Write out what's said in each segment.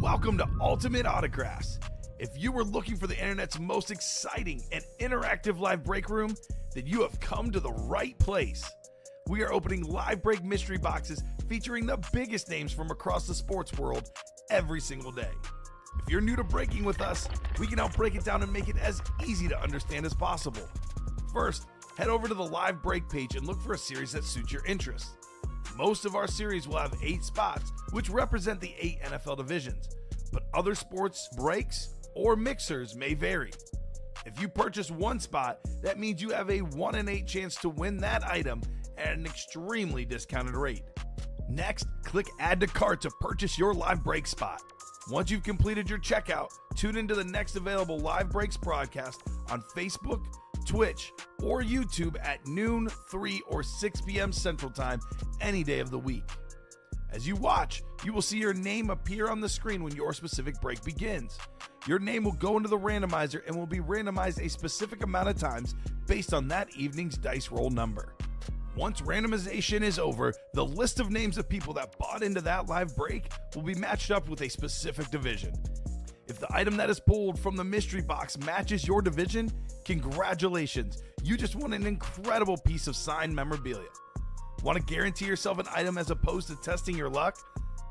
Welcome to Ultimate Autographs. If you were looking for the internet's most exciting and interactive live break room, then you have come to the right place. We are opening live break mystery boxes featuring the biggest names from across the sports world every single day. If you're new to breaking with us, we can help break it down and make it as easy to understand as possible. First, head over to the live break page and look for a series that suits your interests. Most of our series will have 8 spots, which represent the 8 NFL divisions, but other sports breaks or mixers may vary. If you purchase one spot, that means you have a 1 in 8 chance to win that item at an extremely discounted rate. Next, click Add to Cart to purchase your live break spot. Once you've completed your checkout, tune into the next available live breaks broadcast on Facebook, Twitch, or YouTube at noon, 3, or 6 p.m. Central Time any day of the week. As you watch, you will see your name appear on the screen when your specific break begins. Your name will go into the randomizer and will be randomized a specific amount of times based on that evening's dice roll number. Once randomization is over, the list of names of people that bought into that live break will be matched up with a specific division. If the item that is pulled from the mystery box matches your division, congratulations, you just won an incredible piece of signed memorabilia. Want to guarantee yourself an item as opposed to testing your luck?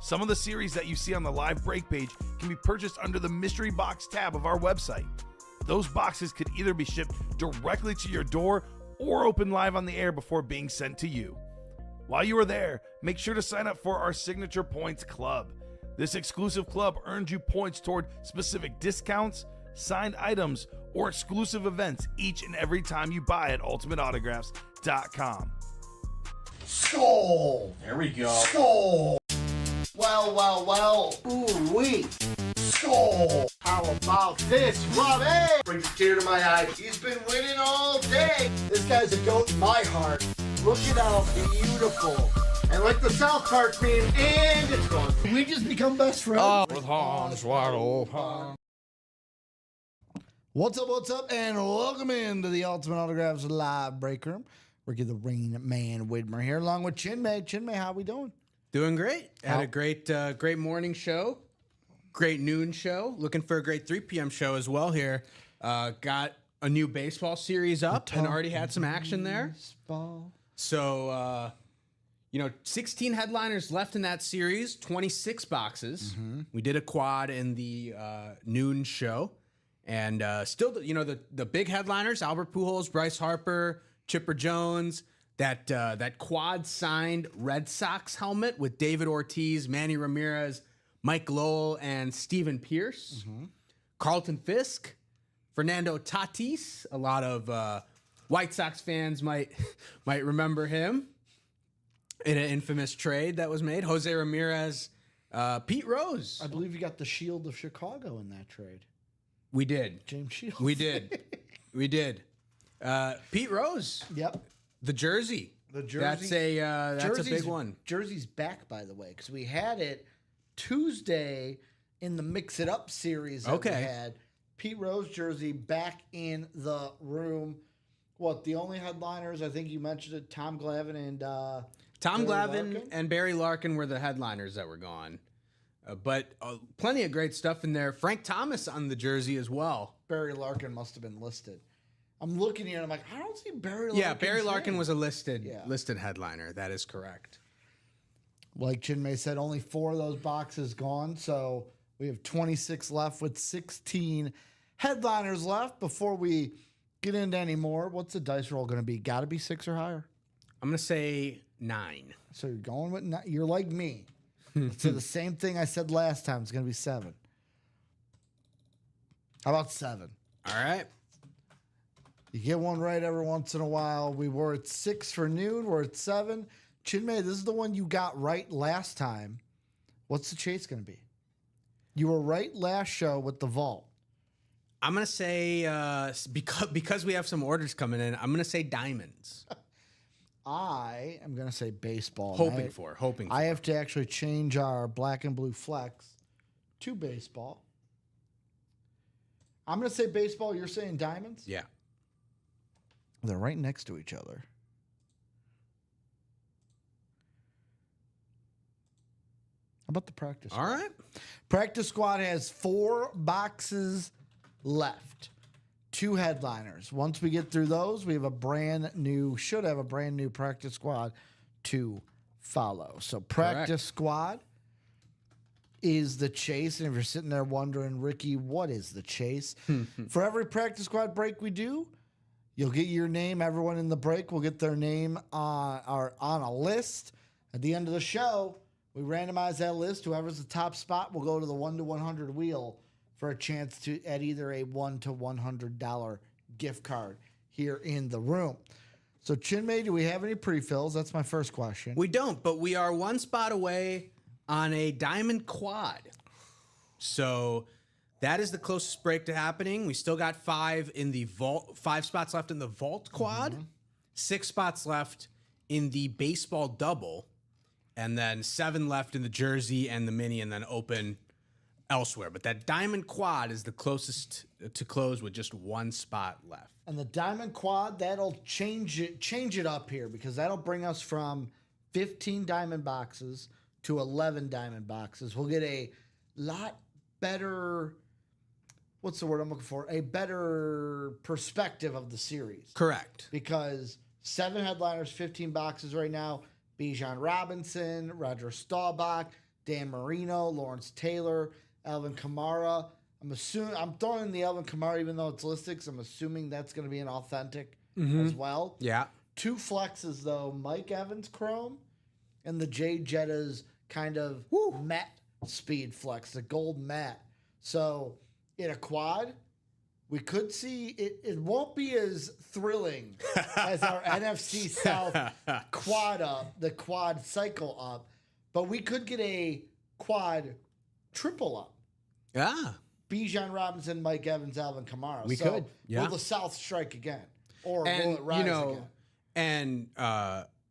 Some of the series that you see on the live break page can be purchased under the mystery box tab of our website. Those boxes could either be shipped directly to your door or open live on the air before being sent to you. While you are there, make sure to sign up for our Signature Points Club. This exclusive club earns you points toward specific discounts, signed items, or exclusive events each and every time you buy at ultimateautographs.com. Skull! There we go. Skull! Well. Ooh-wee. Skull! How about this, Robbie? Brings a tear to my eye. He's been winning all day. This guy's a goat in my heart. Look at how beautiful. And like the South Park meme, and it's gone. We just become best friends. With Hans Waddle. What's up, and welcome into the Ultimate Autographs live break room. Ricky the Rain Man Widmer here, along with Chinmay. Chinmay, how we doing? Doing great. Had a great morning show, great noon show. Looking for a great 3 p.m. show as well here. Got a new baseball series up and already had some action there. Baseball. So, 16 headliners left in that series, 26 boxes. We did a quad in the noon show. And still, the big headliners, Albert Pujols, Bryce Harper, Chipper Jones, that quad signed Red Sox helmet with David Ortiz, Manny Ramirez, Mike Lowell, and Steven Pierce. Carlton Fisk, Fernando Tatis. A lot of White Sox fans might remember him in an infamous trade that was made. Jose Ramirez, Pete Rose. I believe you got the Shield of Chicago in that trade. We did. James Shields. We did. Pete Rose. Yep. The jersey. The jersey. That's a big one. Jersey's back, by the way, because we had it Tuesday in the Mix It Up series that we had. Pete Rose jersey back in the room. What, the only headliners, I think you mentioned it, Tom Glavine and Tom Barry Glavine Larkin? and Barry Larkin were the headliners that were gone. But plenty of great stuff in there. Frank Thomas on the jersey as well. Barry Larkin must have been listed. I'm looking here and I'm like, I don't see Barry Larkin. Yeah, Barry Larkin was a listed Yeah. headliner. That is correct. Like Chinmay said, only 4 of those boxes gone. So we have 26 left with 16 headliners left. Before we get into any more, what's the dice roll going to be? Got to be 6 or higher. I'm going to say 9. So you're going with 9. You're like me. Let's say the same thing I said last time. It's going to be 7. How about 7? All right. You get one right every once in a while. We were at 6 for noon. We're at 7. Chinmay, this is the one you got right last time. What's the chase going to be? You were right last show with the vault. I'm going to say, because we have some orders coming in, I'm going to say diamonds. I am going to say baseball. Hoping for. I have to actually change our black and blue flex to baseball. I'm going to say baseball. You're saying diamonds? Yeah. They're right next to each other. How about the practice? All right. Practice squad has 4 boxes left. 2 headliners. Once we get through those, we have should have a brand new practice squad to follow. So practice squad is the chase. And if you're sitting there wondering, Ricky, what is the chase? For every practice squad break we do, you'll get your name. Everyone in the break will get their name on a list. At the end of the show, we randomize that list. Whoever's the top spot will go to the 1 to 100 wheel for a chance to at either a $1 to $100 gift card here in the room. So, Chinmay, do we have any pre-fills? That's my first question. We don't, but we are 1 spot away on a diamond quad. So that is the closest break to happening. We still got 5 in the vault, 5 spots left in the vault quad, 6 spots left in the baseball double, and then 7 left in the jersey and the mini, and then open elsewhere. But that diamond quad is the closest to close with just 1 spot left. And the diamond quad, that'll change it up here, because that'll bring us from 15 diamond boxes to 11 diamond boxes. We'll get a lot better, what's the word I'm looking for? A better perspective of the series. Correct. Because 7 headliners, 15 boxes right now. Bijan Robinson, Roger Staubach, Dan Marino, Lawrence Taylor, Alvin Kamara. I'm throwing in the Alvin Kamara even though it's listed, because I'm assuming that's going to be an authentic as well. Yeah. 2 flexes though, Mike Evans Chrome and the Jay Jetta's kind of matte speed flex, the gold matte. So in a quad, we could see it won't be as thrilling as our NFC South quad up, the quad cycle up, but we could get a quad triple up. Yeah. Bijan Robinson, Mike Evans, Alvin Kamara. We could. Yeah. Will the South strike again? Or will And, it rise again? and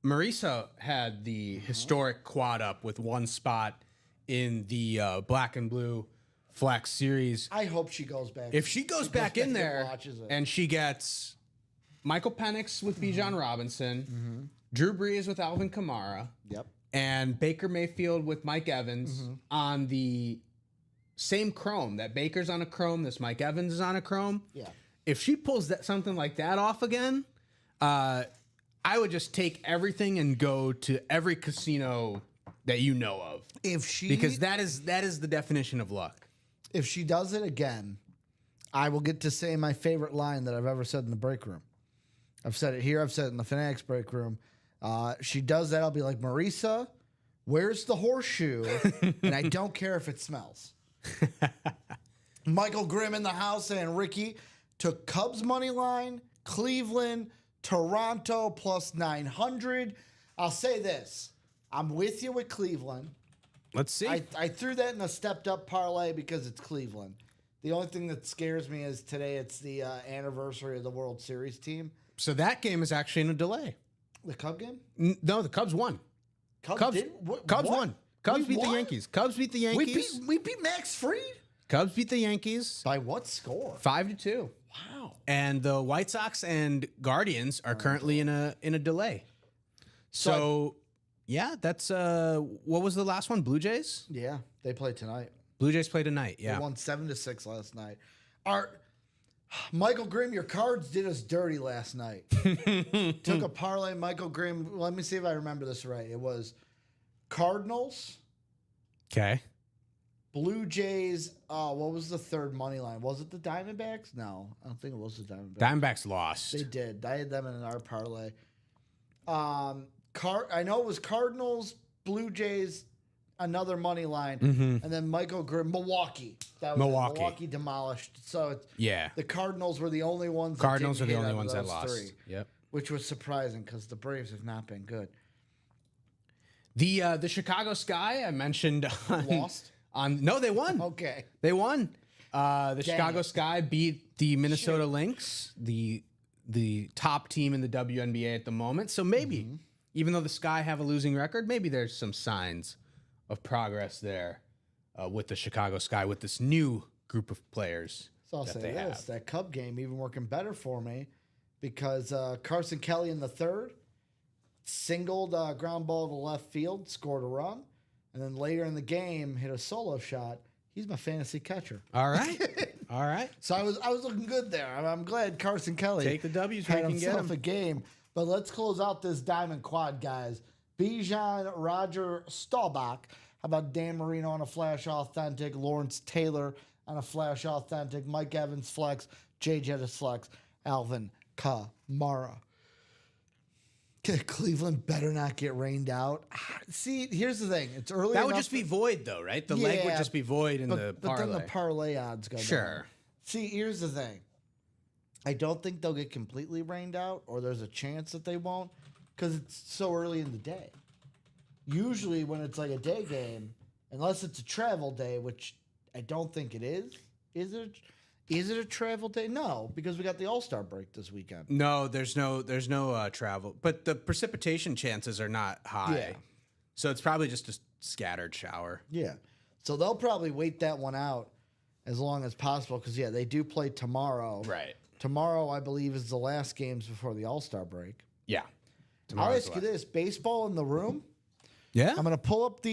Marisa had the historic quad up with 1 spot in the black and blue flex series. I hope she goes back. If she goes back in and there watches it. and she gets Michael Penix with Bijan Robinson, Drew Brees with Alvin Kamara, Yep. and Baker Mayfield with Mike Evans on the same chrome. That Baker's on a chrome, this Mike Evans is on a chrome. Yeah. If she pulls something like that off again, I would just take everything and go to every casino that you know of. Because that is the definition of luck. If she does it again, I will get to say my favorite line that I've ever said in the break room. I've said it here. I've said it in the Fanatics break room. She does that. I'll be like, Marisa, where's the horseshoe? And I don't care if it smells. Michael Grimm in the house and Ricky took Cubs money line, Cleveland, Toronto plus 900. I'll say this. I'm with you with Cleveland. Let's see. I threw that in a stepped up parlay because it's Cleveland. The only thing that scares me is today it's the anniversary of the World Series team. So that game is actually in a delay. The Cub game? No, the Cubs won. Cubs Cubs what? won. Cubs We beat won? the Yankees. Cubs beat the Yankees. We beat Max Fried? Cubs beat the Yankees By what score? 5-2. Wow. And the White Sox and Guardians are currently in a delay. So yeah, that's what was the last one? Blue Jays? Yeah, they play tonight. Blue Jays play tonight. They Yeah. won 7-6 last night. Michael Grimm, your cards did us dirty last night. Took a parlay. Michael Grimm. Let me see if I remember this right. It was Cardinals, Okay. Blue Jays. What was the third money line? Was it the Diamondbacks? No, I don't think it was the Diamondbacks. Diamondbacks lost. They did. I had them in our parlay. I know it was Cardinals, Blue Jays, another money line, and then Michael Grimm, Milwaukee. That was Milwaukee. Milwaukee demolished. So it's, Yeah. the Cardinals were the only ones. That Cardinals are didn't the hit only out of ones that those lost. three, Yep. which was surprising because the Braves have not been good. The Chicago Sky I mentioned Lost? No, they won. Okay. They won. The Chicago it. Sky beat the Minnesota Lynx, the top team in the WNBA at the moment. So maybe, even though the Sky have a losing record, maybe there's some signs of progress there with the Chicago Sky, with this new group of players. So I'll that say they this: have. that Cub game even working better for me because Carson Kelly in the third singled ground ball to left field, scored a run, and then later in the game hit a solo shot, He's my fantasy catcher. All right. All right. So I was looking good there. I'm glad Carson Kelly Take the W's where had you can get himself them. a game. But let's close out this diamond quad, guys. Bijan, Roger Staubach. How about Dan Marino on a flash authentic? Lawrence Taylor on a flash authentic. Mike Evans flex. Jay Jettis flex. Alvin Kamara. Cleveland better not get rained out. See, here's the thing. It's early That would enough just be void, though, right? The leg would Yeah, just be void in the but then parlay. the parlay odds go down. Sure. See, here's the thing. I don't think they'll get completely rained out, or there's a chance that they won't, because it's so early in the day. Usually, when it's like a day game, unless it's a travel day, which I don't think it is. Is it? Is it a travel day? No, because we got the All-Star break this weekend. No, there's no travel, but the precipitation chances are not high. Yeah. So it's probably just a scattered shower. Yeah. So they'll probably wait that one out as long as possible, because, yeah, they do play tomorrow. Right. Tomorrow, I believe, is the last games before the All-Star break. Yeah. I'll Tomorrow's ask you the this. Baseball in the room? Yeah. I'm going to pull up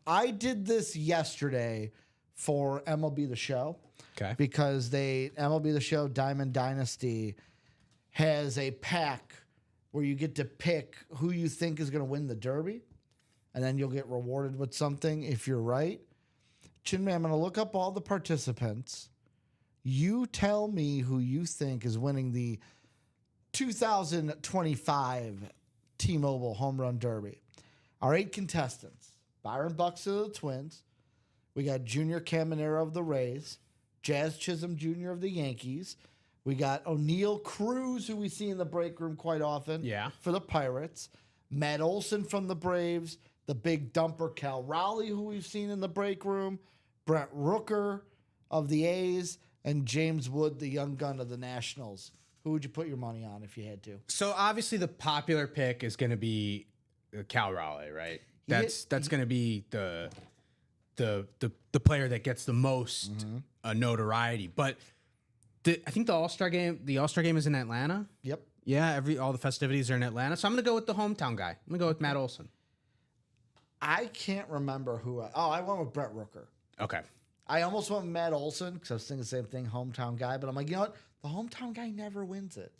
I did this yesterday for MLB The Show. Okay. Because MLB The Show Diamond Dynasty has a pack where you get to pick who you think is going to win the Derby, and then you'll get rewarded with something if you're right. Chinmay, I'm going to look up all the participants. You tell me who you think is winning the 2025 T-Mobile Home Run Derby. Our 8 contestants: Byron Buxton of the Twins. We got Junior Caminero of the Rays. Jazz Chisholm Jr. of the Yankees. We got O'Neill Cruz, who we see in the break room quite often, Yeah. for the Pirates. Matt Olson from the Braves. The big dumper Cal Raleigh, who we've seen in the break room. Brent Rooker of the A's. And James Wood, the young gun of the Nationals. Who would you put your money on if you had to? So obviously the popular pick is going to be Cal Raleigh, right? That's going to be the player that gets the most notoriety. But I think the All-Star game is in Atlanta. Yep. Yeah, all the festivities are in Atlanta. So I'm going to go with the hometown guy. I'm going to go with Matt Olson. I can't remember who I went with Brent Rooker. Okay. I almost went with Matt Olson because I was thinking the same thing, hometown guy. But I'm like, you know what? The hometown guy never wins it.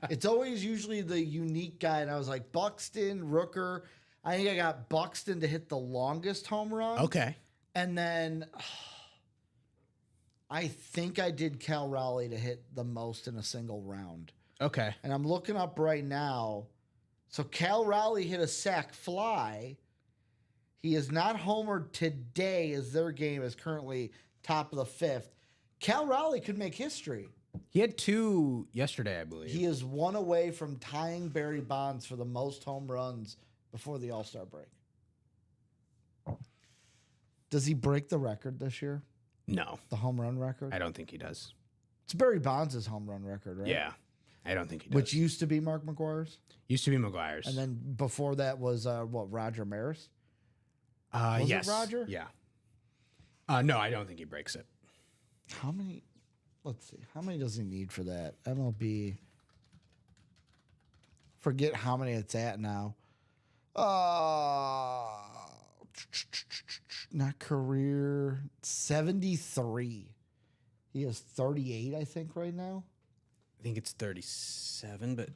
It's always usually the unique guy. And I was like, Buxton, Rooker. I think I got Buxton to hit the longest home run. Okay. And then I think I did Cal Raleigh to hit the most in a single round. Okay. And I'm looking up right now. So Cal Raleigh hit a sac fly. He is not homered today, as their game is currently top of the 5th. Cal Raleigh could make history. He had 2 yesterday, I believe. He is 1 away from tying Barry Bonds for the most home runs before the All-Star break. Does he break the record this year? No, The home run record? I don't think he does. It's Barry Bonds' home run record, right? Yeah, I don't think he does. Which used to be Mark McGuire's. used to be McGuire's. And then before that was, Roger Maris? Was it yes. Roger? Yeah. No, I don't think he breaks it. How many? Let's see. How many does he need for that? MLB. Forget how many it's at now. Not career. 73. He has 38, I think, right now. I think it's 37, but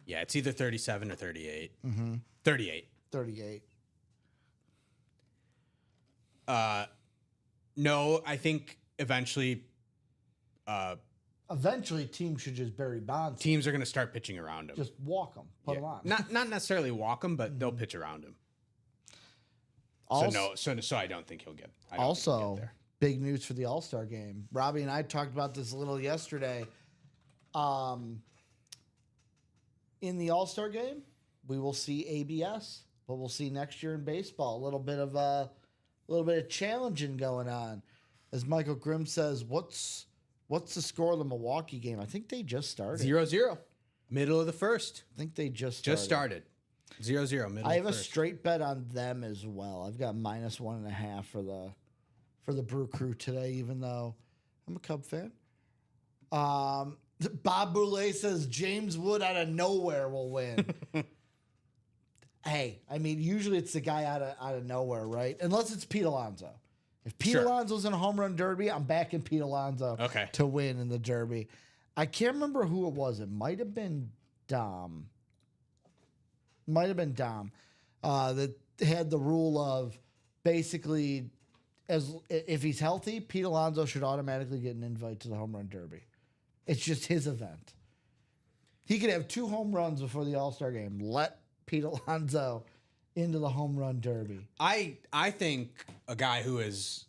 yeah, it's either 37 or 38. 38. 38. No, I think eventually Eventually, teams should just bury Bonds. teams are going to start pitching around him. Just walk him. Put him on. Not necessarily walk him, but they'll pitch around him. Also, So I don't think he'll get. I don't think he'll Also, get there. big news for the All-Star game. Robbie and I talked about this a little yesterday. In the All-Star game, we will see ABS, but we'll see next year in baseball a little bit of challenging going on. As Michael Grimm says, what's the score of the Milwaukee game? I think they just started. 0-0, middle of the first. I think they just Started. 0-0, middle. I have of a the first. straight bet on them as well. I've got -1.5 for the Brew Crew today, even though I'm a Cub fan. Bob Boulay says James Wood out of nowhere will win. Hey, I mean, usually it's the guy out of nowhere, right? Unless it's Pete Alonso. If Pete Alonso's in a home run derby, I'm backing Pete Alonso to win in the derby. I can't remember who it was. It might have been Dom. That had the rule of basically, if he's healthy, Pete Alonso should automatically get an invite to the home run derby. It's just his event. He could have 2 home runs before the All-Star game. Let Pete Alonso into the home run derby. I think a guy who is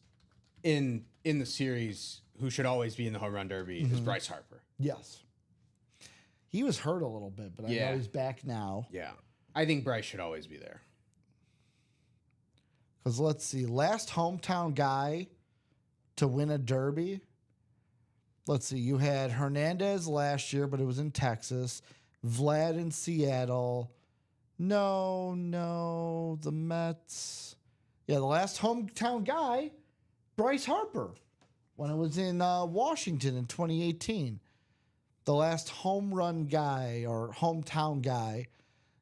in the series who should always be in the home run derby is Bryce Harper. Yes. He was hurt a little bit, but I know he's back now. Yeah. I think Bryce should always be there. Because let's see, last hometown guy to win a derby. Let's see, you had Hernandez last year, but it was in Texas. Vlad in Seattle. No, the Mets. Yeah, the last hometown guy, Bryce Harper, when it was in Washington in 2018. The last home run guy or hometown guy.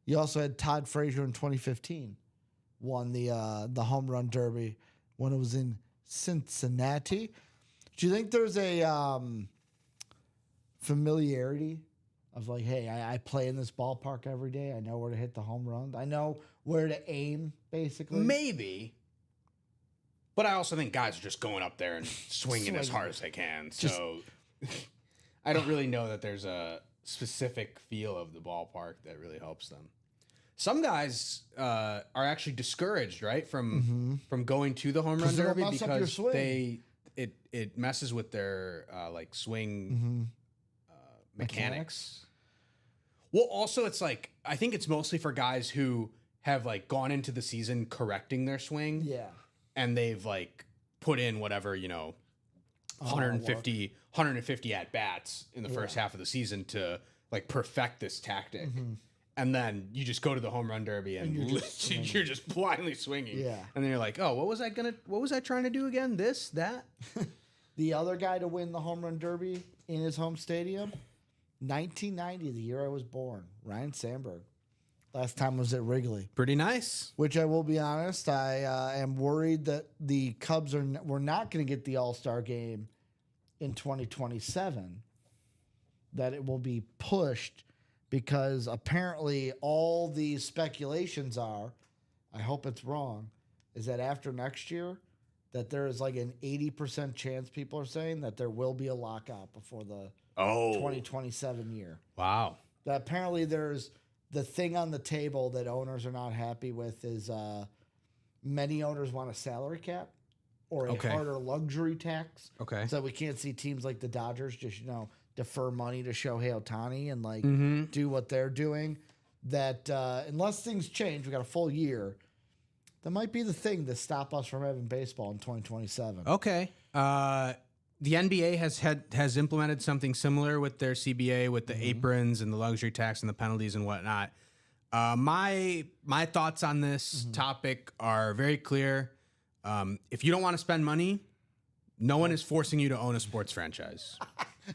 You also had Todd Frazier in 2015. Won the home run derby when it was in Cincinnati. Do you think there's a familiarity of like, hey, I play in this ballpark every day. I know where to hit the home run. I know where to aim, basically. Maybe. But I also think guys are just going up there and swinging as hard as they can. So I don't really know that there's a specific feel of the ballpark that really helps them. Some guys are actually discouraged, right, from going to the home run derby because it messes with their swing mechanics. Well, also it's like I think it's mostly for guys who have like gone into the season correcting their swing. Yeah. And they've like put in whatever, 150 at bats in the first half of the season to like perfect this tactic. And then you just go to the home run derby and you're just blindly swinging. Yeah. And then you're like, oh, what was I trying to do again? This, that? The other guy to win the home run derby in his home stadium, 1990, the year I was born, Ryan Sandberg. Last time was at Wrigley. Pretty nice. Which I will be honest, I am worried that the Cubs we're not going to get the All-Star game in 2027. That it will be pushed because apparently all these speculations are, I hope it's wrong, is that after next year, that there is like an 80% chance people are saying that there will be a lockout before the 2027 year. Wow. That apparently there's the thing on the table that owners are not happy with is many owners want a salary cap or a harder luxury tax. Okay. So we can't see teams like the Dodgers just, defer money to Shohei Ohtani and do what they're doing. That unless things change, we got a full year. That might be the thing to stop us from having baseball in 2027. Okay. The NBA has implemented something similar with their CBA, with the aprons and the luxury tax and the penalties and whatnot. My thoughts on this topic are very clear. If you don't want to spend money, no one is forcing you to own a sports franchise.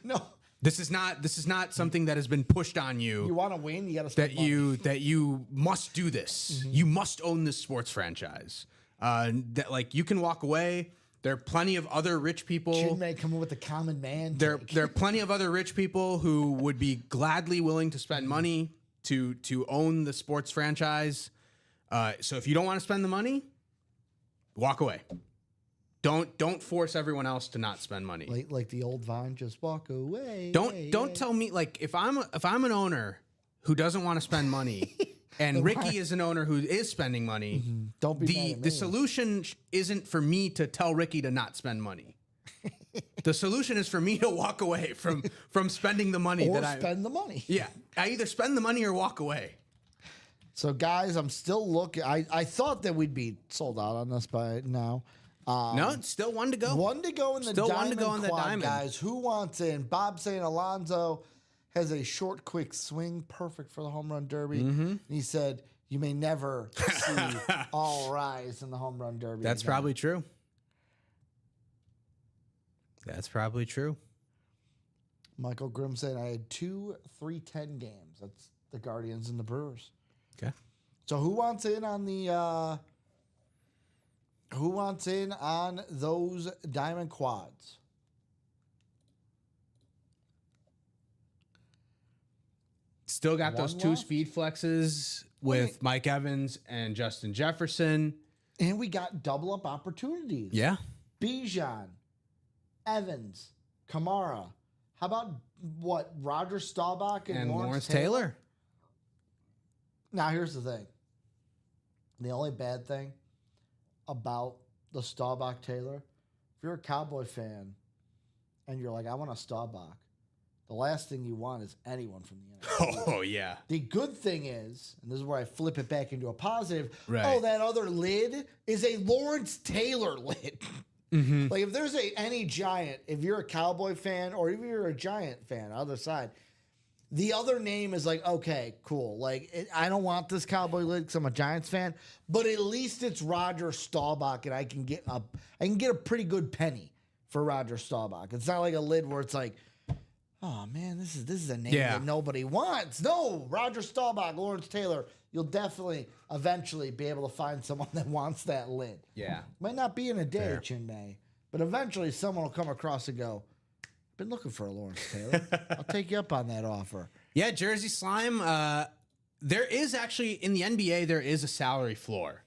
No. This is not something that has been pushed on you. You want to win, you got to spend money. That you must do this. You must own this sports franchise. That like you can walk away. There are plenty of other rich people. Chin may come in with the common man. There are plenty of other rich people who would be gladly willing to spend money to own the sports franchise. So if you don't want to spend the money, walk away. Don't force everyone else to not spend money. Like the old Vine, just walk away. Don't tell me like if I'm an owner who doesn't want to spend money. And Ricky is an owner who is spending money. Don't be mad at me. The solution isn't for me to tell Ricky to not spend money. The solution is for me to walk away from spending the money spend the money. Yeah, I either spend the money or walk away. So guys, I'm still looking. I thought that we'd be sold out on this by now. No, it's still one to go. One to go in the still diamond one to go in the quad, diamond. guys. Who wants in? Bob saying Alonso has a short, quick swing, perfect for the home run derby. And he said, you may never see all rise in the home run derby. That's again. probably true. That's probably true. Michael Grimm said, I had 2 3-10 games. That's the Guardians and the Brewers. Okay. So who wants in on the Who wants in on those diamond quads? Still got those One two left? speed flexes with Mike Evans and Justin Jefferson. And we got double up opportunities. Yeah. Bijan, Evans, Kamara. How about what? Roger Staubach and Lawrence Taylor. Now, here's the thing. The only bad thing about the Staubach Taylor, if you're a Cowboy fan and you're like, I want a Staubach, the last thing you want is anyone from the NFL. Oh, yeah. The good thing is, and this is where I flip it back into a positive, Right. oh, that other lid is a Lawrence Taylor lid. Like if there's any Giant, if you're a Cowboy fan or if you're a Giant fan, other side, the other name is like, okay, cool. Like I don't want this Cowboy lid because I'm a Giants fan, but at least it's Roger Staubach, and I can get a pretty good penny for Roger Staubach. It's not like a lid where it's like, oh man, this is a name that nobody wants. No, Roger Staubach, Lawrence Taylor. You'll definitely eventually be able to find someone that wants that lid. Yeah. Might not be in a day, Chin May, but eventually someone will come across and go, been looking for a Lawrence Taylor. I'll take you up on that offer. Yeah, Jersey Slime. There is actually, in the NBA, there is a salary floor.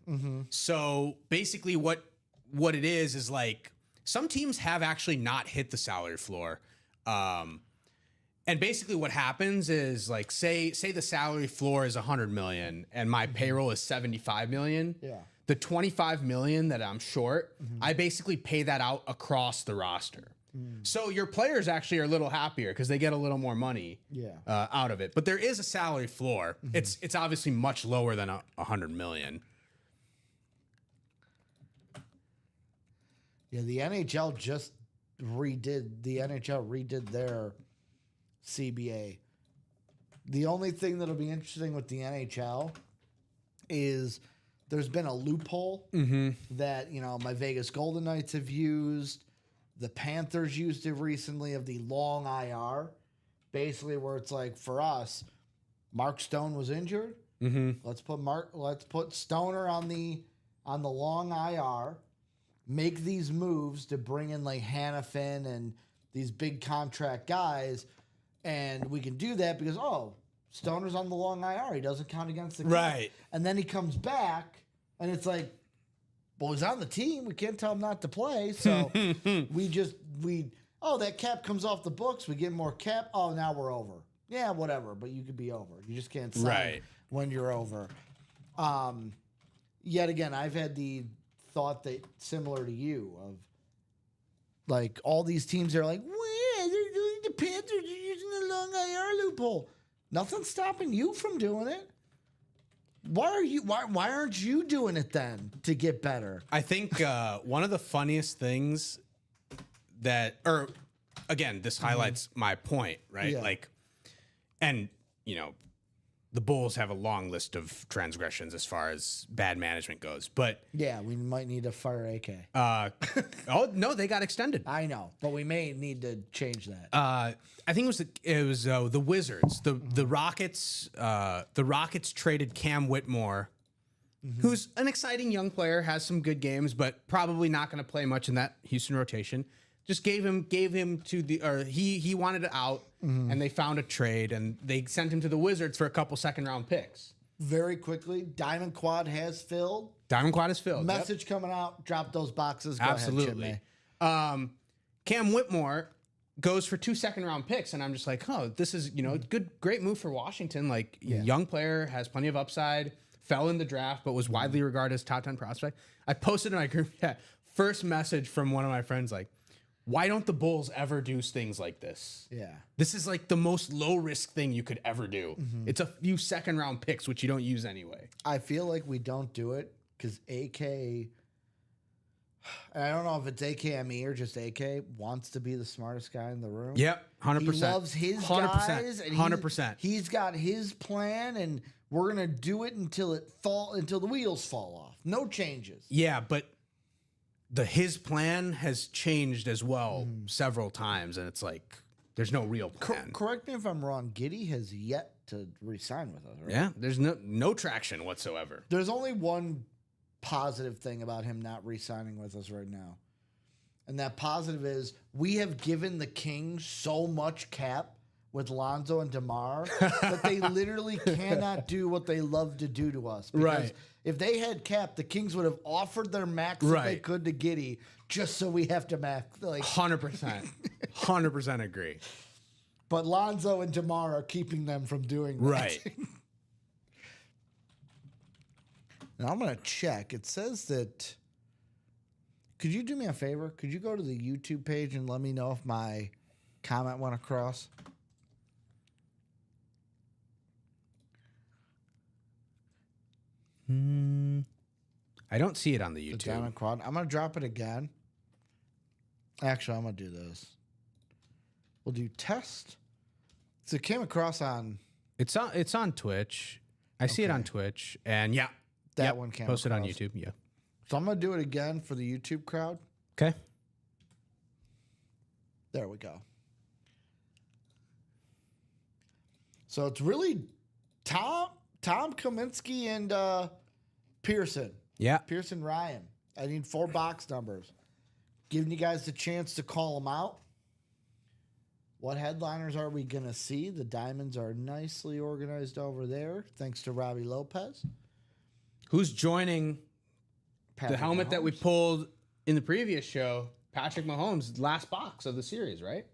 So basically what it is like some teams have actually not hit the salary floor. And basically what happens is like, say the salary floor is 100 million and my payroll is 75 million. Yeah. The 25 million that I'm short, I basically pay that out across the roster. So your players actually are a little happier because they get a little more money out of it. But there is a salary floor. It's obviously much lower than 100 million. Yeah, the NHL redid their CBA. The only thing that'll be interesting with the NHL is there's been a loophole that, my Vegas Golden Knights have used. The Panthers used it recently of the long IR. Basically where it's like, for us, Mark Stone was injured. Let's put Stoner on the long IR. Make these moves to bring in like Hannafin and these big contract guys. And we can do that because, Stoner's on the long IR. He doesn't count against the cap. Right. And then he comes back, and it's like, well, he's on the team. We can't tell him not to play. So that cap comes off the books. We get more cap. Oh, now we're over. Yeah, whatever. But you could be over. You just can't sign when you're over. Yet again, I've had the thought that similar to you of like all these teams are like, well, they're doing the Panthers are using the long IR loophole. Nothing's stopping you from doing it. Why aren't you doing it then to get better? I think one of the funniest things again, this highlights my point, right? Yeah. Like, and the Bulls have a long list of transgressions as far as bad management goes, but Yeah, we might need to fire AK. oh no, they got extended. I know, but we may need to change that. I think it was the Wizards, the Rockets. The Rockets traded Cam Whitmore, who's an exciting young player, has some good games, but probably not going to play much in that Houston rotation. Just gave him to he wanted out, and they found a trade, and they sent him to the Wizards for a couple second-round picks. Very quickly, Diamond Quad has filled. Diamond Quad is filled. Yep. Message coming out. Drop those boxes. Go Absolutely. Ahead, Chip Cam Whitmore goes for 2 second-round picks, and I'm just like, this is great move for Washington. Like young player, has plenty of upside. Fell in the draft, but was widely regarded as top 10 prospect. I posted in my group first message from one of my friends like, why don't the Bulls ever do things like this? Yeah. This is like the most low-risk thing you could ever do. It's a few second-round picks, which you don't use anyway. I feel like we don't do it because AK, and I don't know if it's AKME or just AK, wants to be the smartest guy in the room. Yep, 100%. He loves his 100%, guys. And 100%. He's got his plan, and we're going to do it until the wheels fall off. No changes. Yeah, but his plan has changed as well several times, and it's like there's no real plan. Correct me if I'm wrong. Giddey has yet to re-sign with us, right? Yeah, there's no traction whatsoever. There's only one positive thing about him not re-signing with us right now. And that positive is we have given the Kings so much cap with Lonzo and DeMar that they literally cannot do what they love to do to us. Because Right. if they had cap, the Kings would have offered their max that they Right. could to Giddey just so we have to max. Like, 100%. 100% agree. but Lonzo and DeMar are keeping them from doing that. Right. Now I'm going to check. It says that. Could you do me a favor? Could you go to the YouTube page and let me know if my comment went across? I don't see it on the The YouTube. Diamond Quad. I'm going to drop it again. Actually, I'm going to do this. We'll do test. So it came across on It's on Twitch. I see it on Twitch, and yeah, that yep, one came posted on across. YouTube. Yeah. So I'm going to do it again for the YouTube crowd. Okay. There we go. So it's really Tom Kaminsky and Pearson. Yeah. Pearson Ryan. I need 4 box numbers. Giving you guys the chance to call them out. What headliners are we going to see? The diamonds are nicely organized over there, thanks to Robbie Lopez. Who's joining the Patrick helmet that we Mahomes. pulled in the previous show? Patrick Mahomes, last box of the series, right?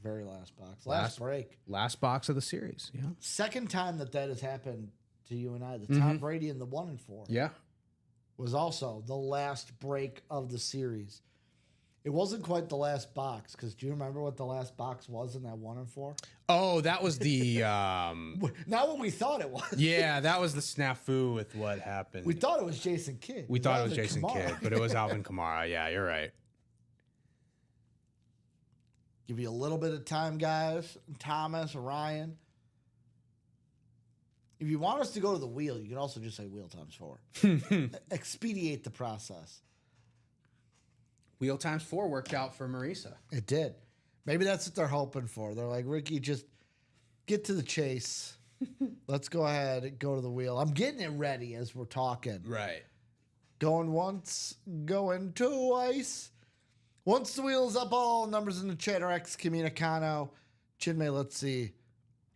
Very last box. Last break. Last box of the series. Yeah. Second time that has happened to you and I. The Tom Brady and the 1 and 4. Yeah. Was also the last break of the series. It wasn't quite the last box, because do you remember what the last box was in that 1 and 4? Oh, that was the Not what we thought it was. yeah, that was the snafu with what happened. We thought it was Jason Kidd. We thought it was Alvin Jason Kamara. Kidd, but it was Alvin Kamara. Yeah, you're right. Give you a little bit of time, guys. Thomas, Ryan. If you want us to go to the wheel, you can also just say wheel times 4. Expedite the process. Wheel times 4 worked out for Marisa. It did. Maybe that's what they're hoping for. They're like, Ricky, just get to the chase. Let's go ahead and go to the wheel. I'm getting it ready as we're talking. Right. Going once, going twice. Once the wheel's up, all numbers in the chat are excommunicado. Chinmay, let's see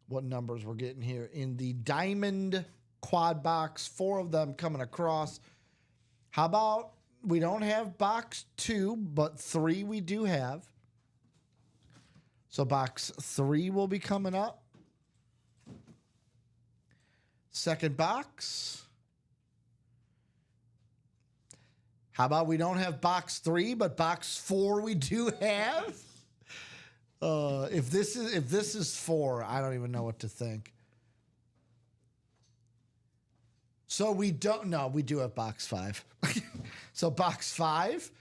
what numbers we're getting here in the diamond quad box. 4 of them coming across. How about we don't have box 2, but 3 we do have. So box 3 will be coming up. Second box. How about we don't have box 3, but box 4 we do have? If this is 4, I don't even know what to think. So we don't know. We do have box 5. So box 5,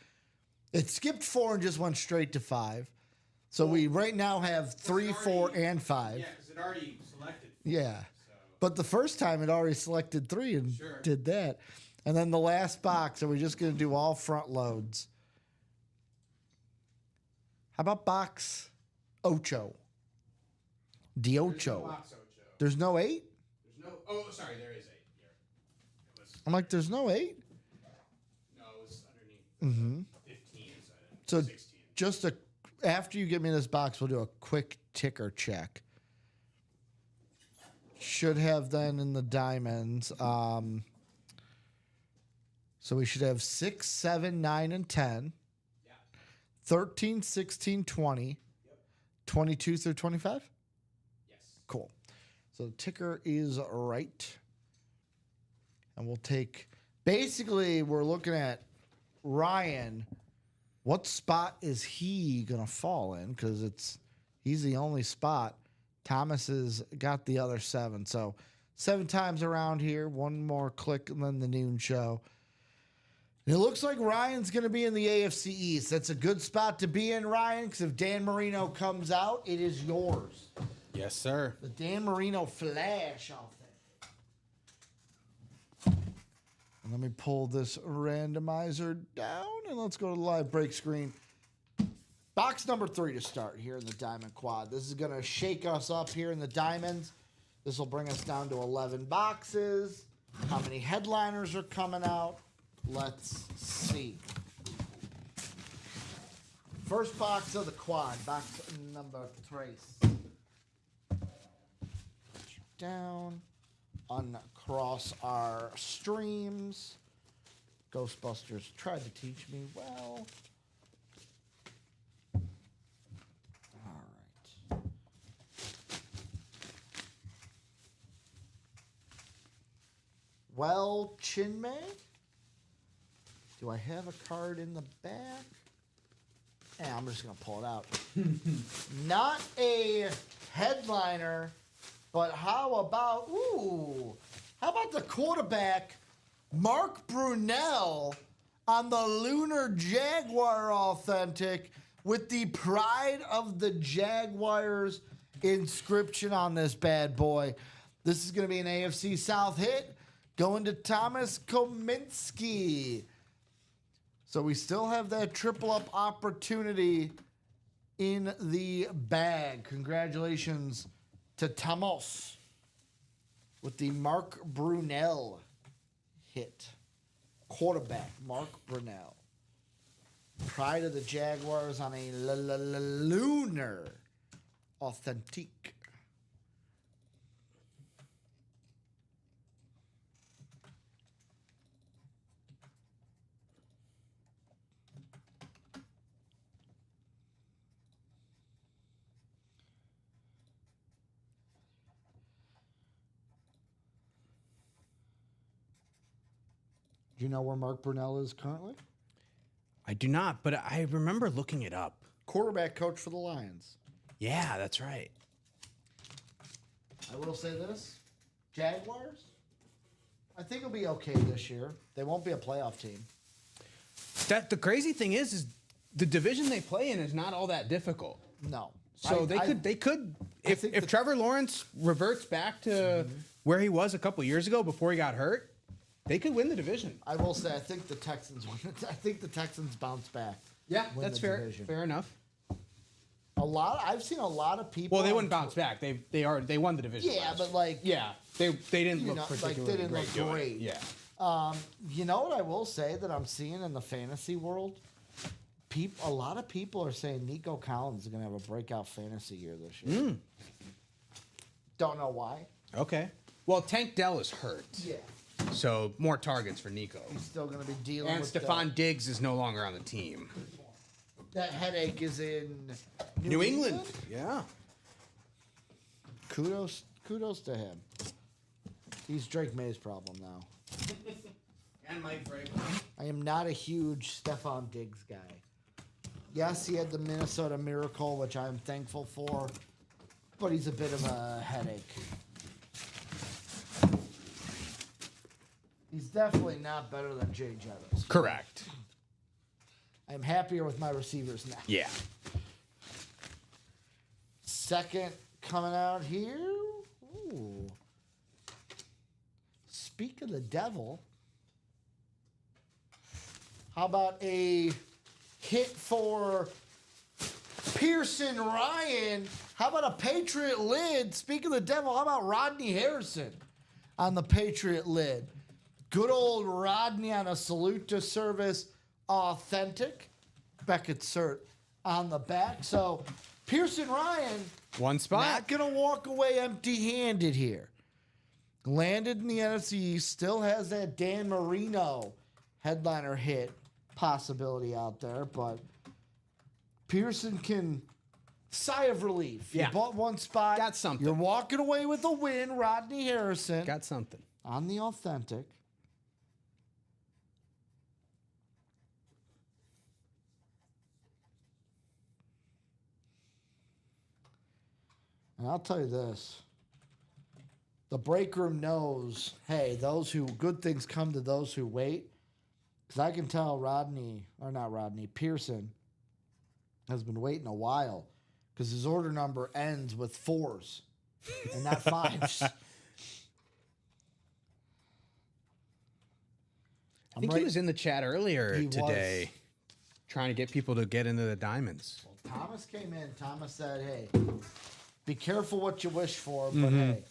it skipped 4 and just went straight to 5. So we right now have 3, 4, and 5. Yeah, because it already selected. Yeah. But the first time it already selected 3 and did that. And then the last box, are we just going to do all front loads? How about box Ocho? Diocho. There's no 8? There's no. Oh, sorry, there is 8 here. It was, I'm like, there's no 8? no, it was underneath 15. So 16. just after you give me this box, we'll do a quick ticker check. Should have then in the diamonds. So we should have 6, 7, 9, and 10. Yeah. 13, 16, 20. Yep. 22 through 25? Yes. Cool. So the ticker is right. And we'll take, basically, we're looking at Ryan. What spot is he going to fall in? Because he's the only spot. Thomas has got the other 7. So 7 times around here. One more click and then the noon show. And it looks like Ryan's going to be in the AFC East. That's a good spot to be in, Ryan, because if Dan Marino comes out, it is yours. Yes, sir. The Dan Marino flash out there. And let me pull this randomizer down, and let's go to the live break screen. Box number 3 to start here in the Diamond Quad. This is going to shake us up here in the Diamonds. This will bring us down to 11 boxes. How many headliners are coming out? Let's see. First box of the quad, box number 3. Down, uncross our streams. Ghostbusters tried to teach me well. All right. Well, Chinmay, do I have a card in the back? Yeah, I'm just going to pull it out. Not a headliner, but how about the quarterback, Mark Brunell, on the Lunar Jaguar Authentic with the Pride of the Jaguars inscription on this bad boy. This is going to be an AFC South hit going to Thomas Kominski. So we still have that triple up opportunity in the bag. Congratulations to Thomas with the Mark Brunell hit. Quarterback, Mark Brunell. Pride of the Jaguars on a Lunar Authentique. Do you know where Mark Brunell is currently? I do not, but I remember looking it up. Quarterback coach for the Lions. Yeah, that's right. I will say this. Jaguars, I think it'll be okay this year. They won't be a playoff team. The crazy thing is the division they play in is not all that difficult. No. So they could if Trevor Lawrence reverts back to where he was a couple years ago before he got hurt, they could win the division. I will say I think the Texans win. I think the Texans bounce back. Yeah, win that's the fair. division. Fair enough. I've seen a lot of people. Well, they wouldn't bounce back. They won the division. Yeah, last but year. like they didn't look like particularly they didn't great look doing it. great. Yeah. You know what I will say that I'm seeing in the fantasy world? A lot of people are saying Nico Collins is going to have a breakout fantasy year this year. Don't know why. Okay. Well, Tank Dell is hurt. Yeah. So more targets for Nico. He's still going to be dealing And with Stephon Diggs is no longer on the team. that headache is in New England. Yeah. Kudos to him. He's Drake May's problem now. And Mike Vrabel. I am not a huge Stephon Diggs guy. Yes, he had the Minnesota Miracle, which I'm thankful for, but he's a bit of a headache. He's definitely not better than Jay Jettis. Correct. I'm happier with my receivers now. Yeah. Second coming out here. Ooh. Speak of the devil. How about a hit for Pearson Ryan? How about a Patriot lid? Speak of the devil, how about Rodney Harrison on the Patriot lid? Good old Rodney on a Salute to Service Authentic. Beckett cert on the back. So Pearson Ryan, One spot. not going to walk away empty-handed here. Landed in the NFC East, still has that Dan Marino headliner hit possibility out there, but Pearson can sigh of relief. Yeah. You bought one spot. Got something. You're walking away with a win, Rodney Harrison. Got something. On the Authentic. And I'll tell you this. The break room knows, hey, good things come to those who wait. Because I can tell Pearson has been waiting a while. Because his order number ends with 4s and not 5s. I think he was in the chat earlier He today trying to get people to get into the diamonds. Thomas came in. Thomas said, hey, be careful what you wish for. But hey,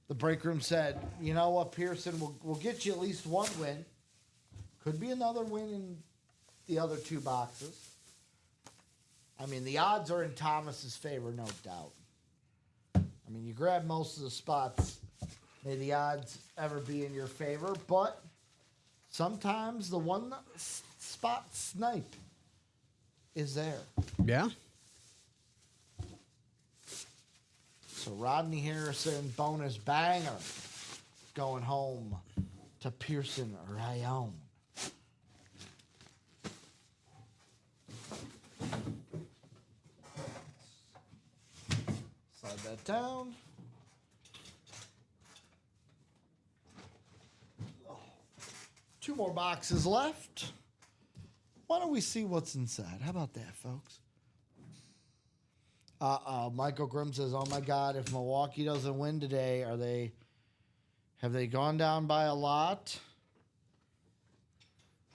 the break room said, you know what, Pearson, we'll get you at least one win. Could be another win in the other two boxes. I mean, the odds are in Thomas's favor, no doubt. I mean, you grab most of the spots. May the odds ever be in your favor, but sometimes the one spot snipe is there. Yeah. So Rodney Harrison, bonus banger, going home to Pearson Rayon. Slide that down. Two more boxes left. Why don't we see what's inside? How about that, folks? Michael Grimm says, "Oh my God, if Milwaukee doesn't win today, have they gone down by a lot?"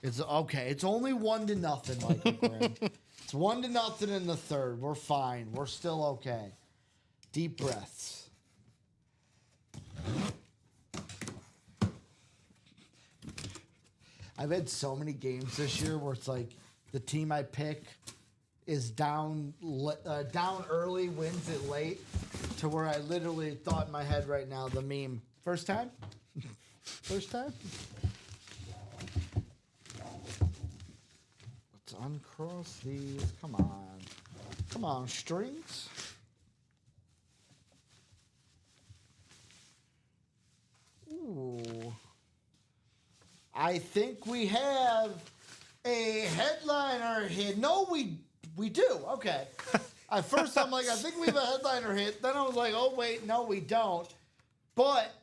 It's okay. It's only 1-0, Michael Grimm. It's 1-0 in the third. We're fine. We're still okay. Deep breaths. I've had so many games this year where it's like the team I pick is down early, wins it late, to where I literally thought in my head right now the meme, first time? First time? Let's uncross these. Come on. Come on, strings. Ooh. I think we have a headliner hit. No, we do. Okay. At first, I'm like, I think we have a headliner hit. Then I was like, oh, wait, no, we don't. But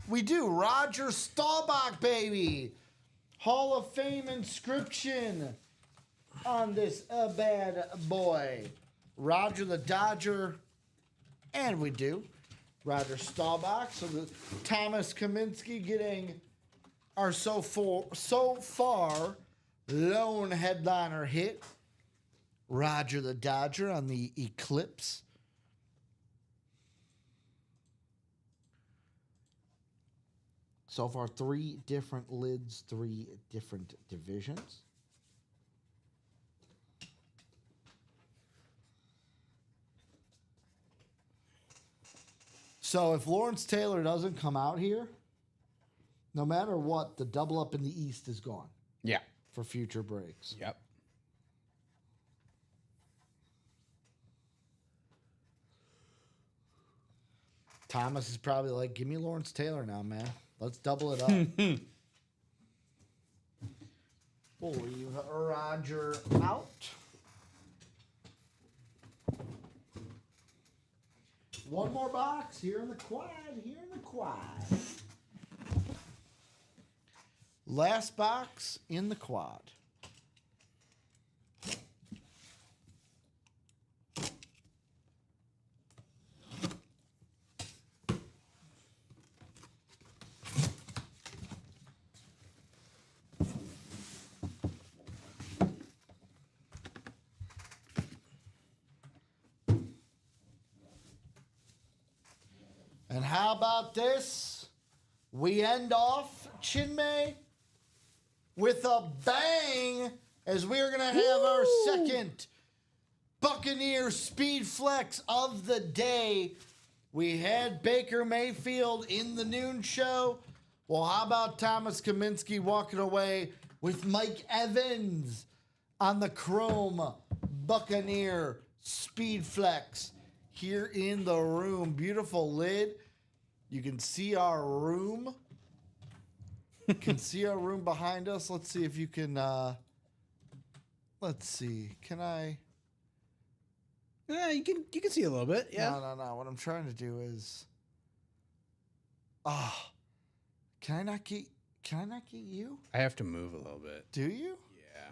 we do. Roger Staubach, baby. Hall of Fame inscription on this bad boy. Roger the Dodger. And we do. Roger Staubach. So the Thomas Kaminsky getting our so far lone headliner hit. Roger the Dodger on the Eclipse. So far, 3 different lids, 3 different divisions. So if Lawrence Taylor doesn't come out here, no matter what, the double up in the East is gone Yeah. for future breaks. Yep. Thomas is probably like, give me Lawrence Taylor now, man. Let's double it up. We'll leave Roger out. One more box here in the quad. Here in the quad. Last box in the quad. And how about this? We end off Chinmay with a bang, as we're going to have our second Buccaneer Speed Flex of the day. We had Baker Mayfield in the noon show. Well, how about Thomas Kaminsky walking away with Mike Evans on the Chrome Buccaneer Speed Flex here in the room. Beautiful lid. You can see our room. You can see our room behind us. Let's see if you can, let's see. Can I? Yeah, you can see a little bit. Yeah. No. What I'm trying to do is, can I not get you? I have to move a little bit. Do you? Yeah.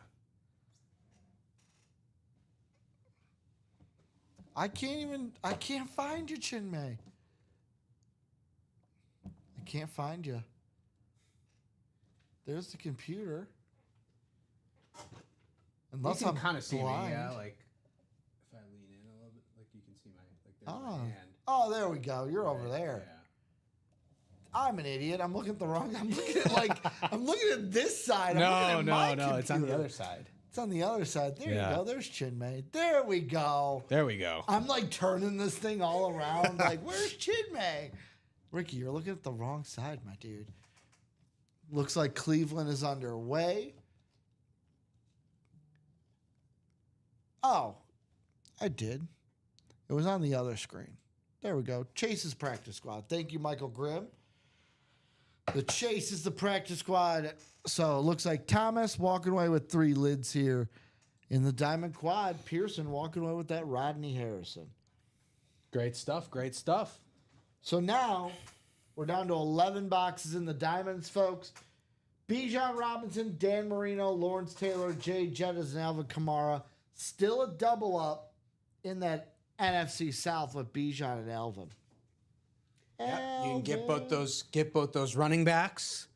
I can't find you, Chinmay. I can't find you. There's the computer. Unless you can I'm kind of see me, blind. yeah. Like if I lean in a little bit, like you can see my there's my hand. Oh, there we go. You're over there. I'm an idiot. I'm looking at the wrong. I'm looking at this side. I'm looking at my It's on the computer. other side. It's on the other side. There Yeah. you go. There's Chinmay. There we go. There we go. I'm like turning this thing all around. Like, where's Chinmay? Ricky, you're looking at the wrong side, my dude. Looks like Cleveland is underway. Oh, I did. It was on the other screen. There we go. Chase's practice squad. Thank you, Michael Grimm. The Chase is the practice squad. So it looks like Thomas walking away with 3 lids here in the Diamond Quad. Pearson walking away with that Rodney Harrison. Great stuff. Great stuff. So now we're down to 11 boxes in the Diamonds, folks. Bijan Robinson, Dan Marino, Lawrence Taylor, Jay Jettas, and Alvin Kamara. Still a double up in that NFC South with Bijan and Alvin. Yep, you can get both those running backs.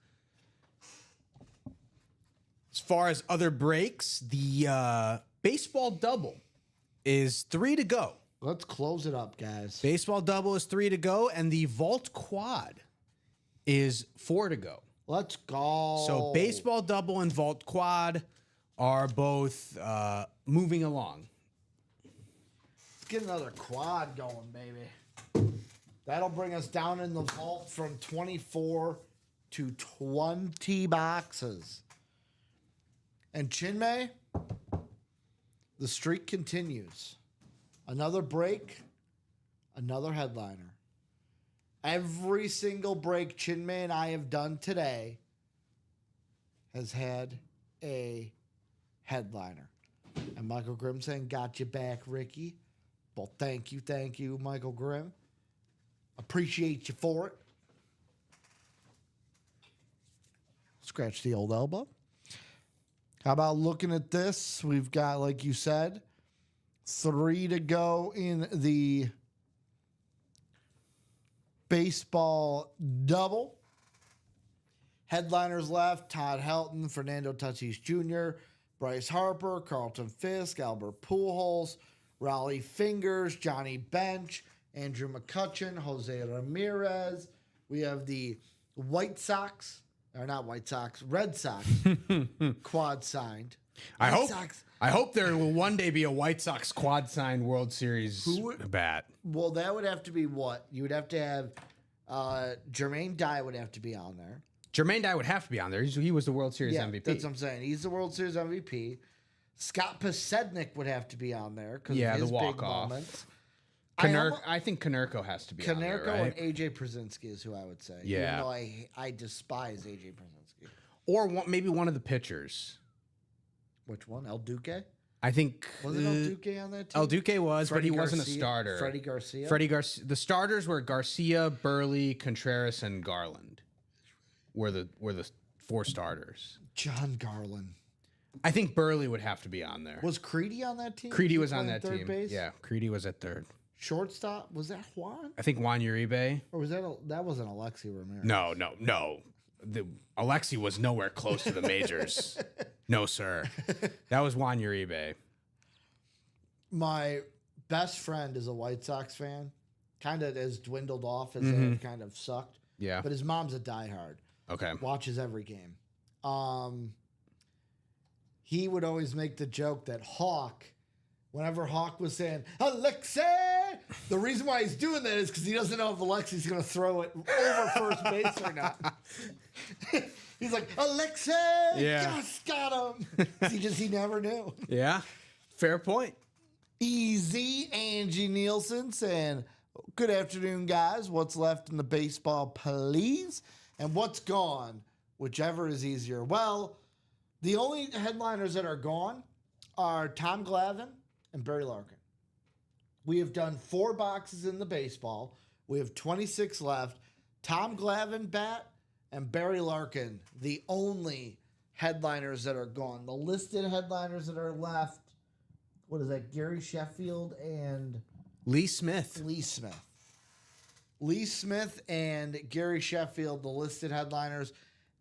As far as other breaks, the baseball double is 3 to go. Let's close it up, guys. Baseball double is 3 to go, and the vault quad is 4 to go. Let's go. So baseball double and vault quad are both moving along. Let's get another quad going, baby. That'll bring us down in the vault from 24 to 20 boxes. And Chinmay, the streak continues. Another break, another headliner. Every single break Chinmay and I have done today has had a headliner. And Michael Grimm saying, got you back, Ricky. Well, thank you, Michael Grimm. Appreciate you for it. Scratch the old elbow. How about looking at this? We've got, like you said, 3 to go in the baseball double. Headliners left: Todd Helton, Fernando Tatis Jr., Bryce Harper, Carlton Fisk, Albert Pujols, Raleigh Fingers, Johnny Bench, Andrew McCutchen, Jose Ramirez. We have the Red Sox quad signed. I White hope Sox. I hope there will one day be a White Sox quad signed World Series bat. Well, that would have to be what? You would have to have Jermaine Dye would have to be on there. Jermaine Dye would have to be on there. He was the World Series Yeah, MVP. that's what I'm saying. He's the World Series MVP. Scott Pasednik would have to be on there because Yeah, of his the big walk-off. moments. I think Konerko has to be on there, Konerko right? and AJ Przinsky is who I would say. Yeah. Even though I despise AJ Przinsky. Or maybe one of the pitchers. Which one? El Duque? I think Wasn't El Duque on that team? El Duque was, Freddie but he wasn't a Garcia- starter. Freddie Garcia? Freddie Garcia. The starters were Garcia, Burley, Contreras, and Garland. Were the 4 starters. John Garland. I think Burley would have to be on there. Was Creedy on that team? Creedy He was on playing that third team. Base? Yeah, Creedy was at third. Shortstop? Was that Juan? I think Juan Uribe. Or was that that wasn't Alexi Ramirez? No. Alexi was nowhere close to the majors. No, sir. That was Juan Uribe. My best friend is a White Sox fan. Kind of has dwindled off as they have kind of sucked. Yeah. But his mom's a diehard. Okay. Watches every game. He would always make the joke that Hawk, whenever Hawk was saying, Alexei, the reason why he's doing that is because he doesn't know if Alexi's going to throw it over first base or not. He's like, Alexei, Yeah. just got him. He never knew. Yeah. Fair point. Easy Angie Nielsen saying, good afternoon, guys. What's left in the baseball, please? And what's gone, whichever is easier. Well, the only headliners that are gone are Tom Glavine and Barry Larkin. We have done 4 boxes in the baseball. We have 26 left. Tom Glavine bat and Barry Larkin, the only headliners that are gone. The listed headliners that are left, what is that? Gary Sheffield and Lee Smith. Lee Smith. Lee Smith and Gary Sheffield, the listed headliners.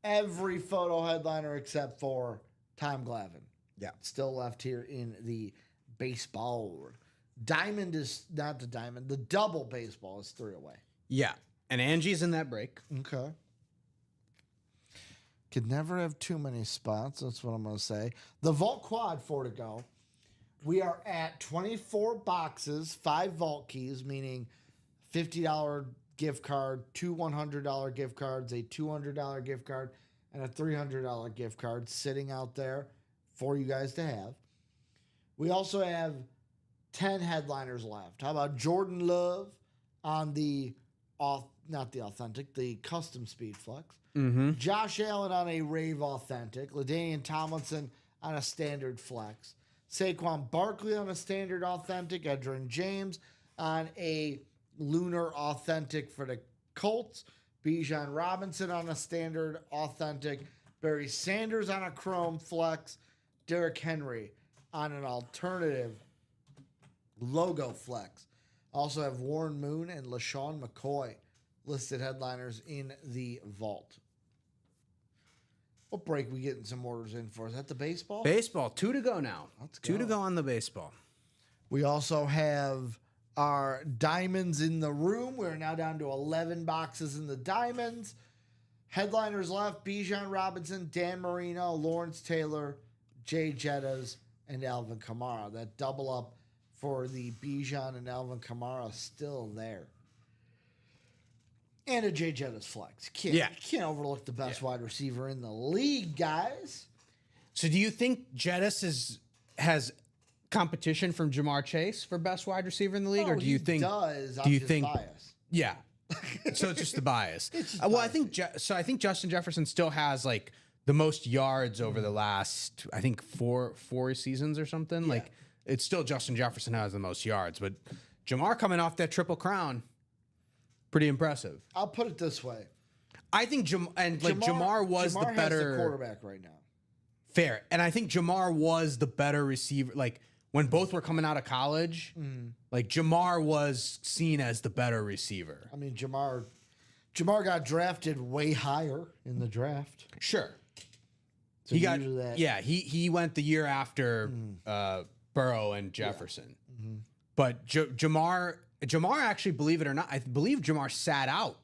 Every photo headliner except for Tom Glavine. Yeah. Still left here in the baseball. Diamond is not the diamond. The double baseball is 3 away. Yeah. And Angie's in that break. Okay. Could never have too many spots. That's what I'm going to say. The Vault Quad, 4 to go. We are at 24 boxes, 5 Vault keys, meaning $50 gift card, 2 $100 gift cards, a $200 gift card, and a $300 gift card sitting out there for you guys to have. We also have 10 headliners left. How about Jordan Love on the the custom Speed Flex. Josh Allen on a Rave Authentic. LaDainian Tomlinson on a standard Flex. Saquon Barkley on a standard Authentic. Edgerrin James on a Lunar Authentic for the Colts. Bijan Robinson on a standard Authentic. Barry Sanders on a Chrome Flex. Derrick Henry on an alternative logo Flex. Also have Warren Moon and LaShawn McCoy listed headliners in the vault. What break we getting some orders in for? Is that the baseball? Baseball, 2 to go now. Let's 2 to go. go on the baseball. We also have our diamonds in the room. We're now down to 11 boxes in the diamonds. Headliners left: Bijan Robinson, Dan Marino, Lawrence Taylor, Jay Jettas, and Alvin Kamara. That double up for the Bijan and Alvin Kamara still there. And a Jay Jettas flex. Can't overlook the best wide receiver in the league, guys. So do you think Jettis has competition from Jamar Chase for best wide receiver in the league? Or do you think does? Do you just think biased. Yeah. So it's just the bias. just Well, I think I think Justin Jefferson still has like the most yards over the last four seasons or something. Like it's still Justin Jefferson has the most yards, but Jamar coming off that Triple Crown, pretty impressive. I'll put it this way. I think Jamar was Jamar the better has the quarterback right now. Fair. And I think Jamar was the better receiver. Like when both were coming out of college, like Jamar was seen as the better receiver. I mean, Jamar got drafted way higher in the draft. Sure. So He got usually that- he went the year after Burrow and Jefferson. But Jamar actually, believe it or not, I believe Jamar sat out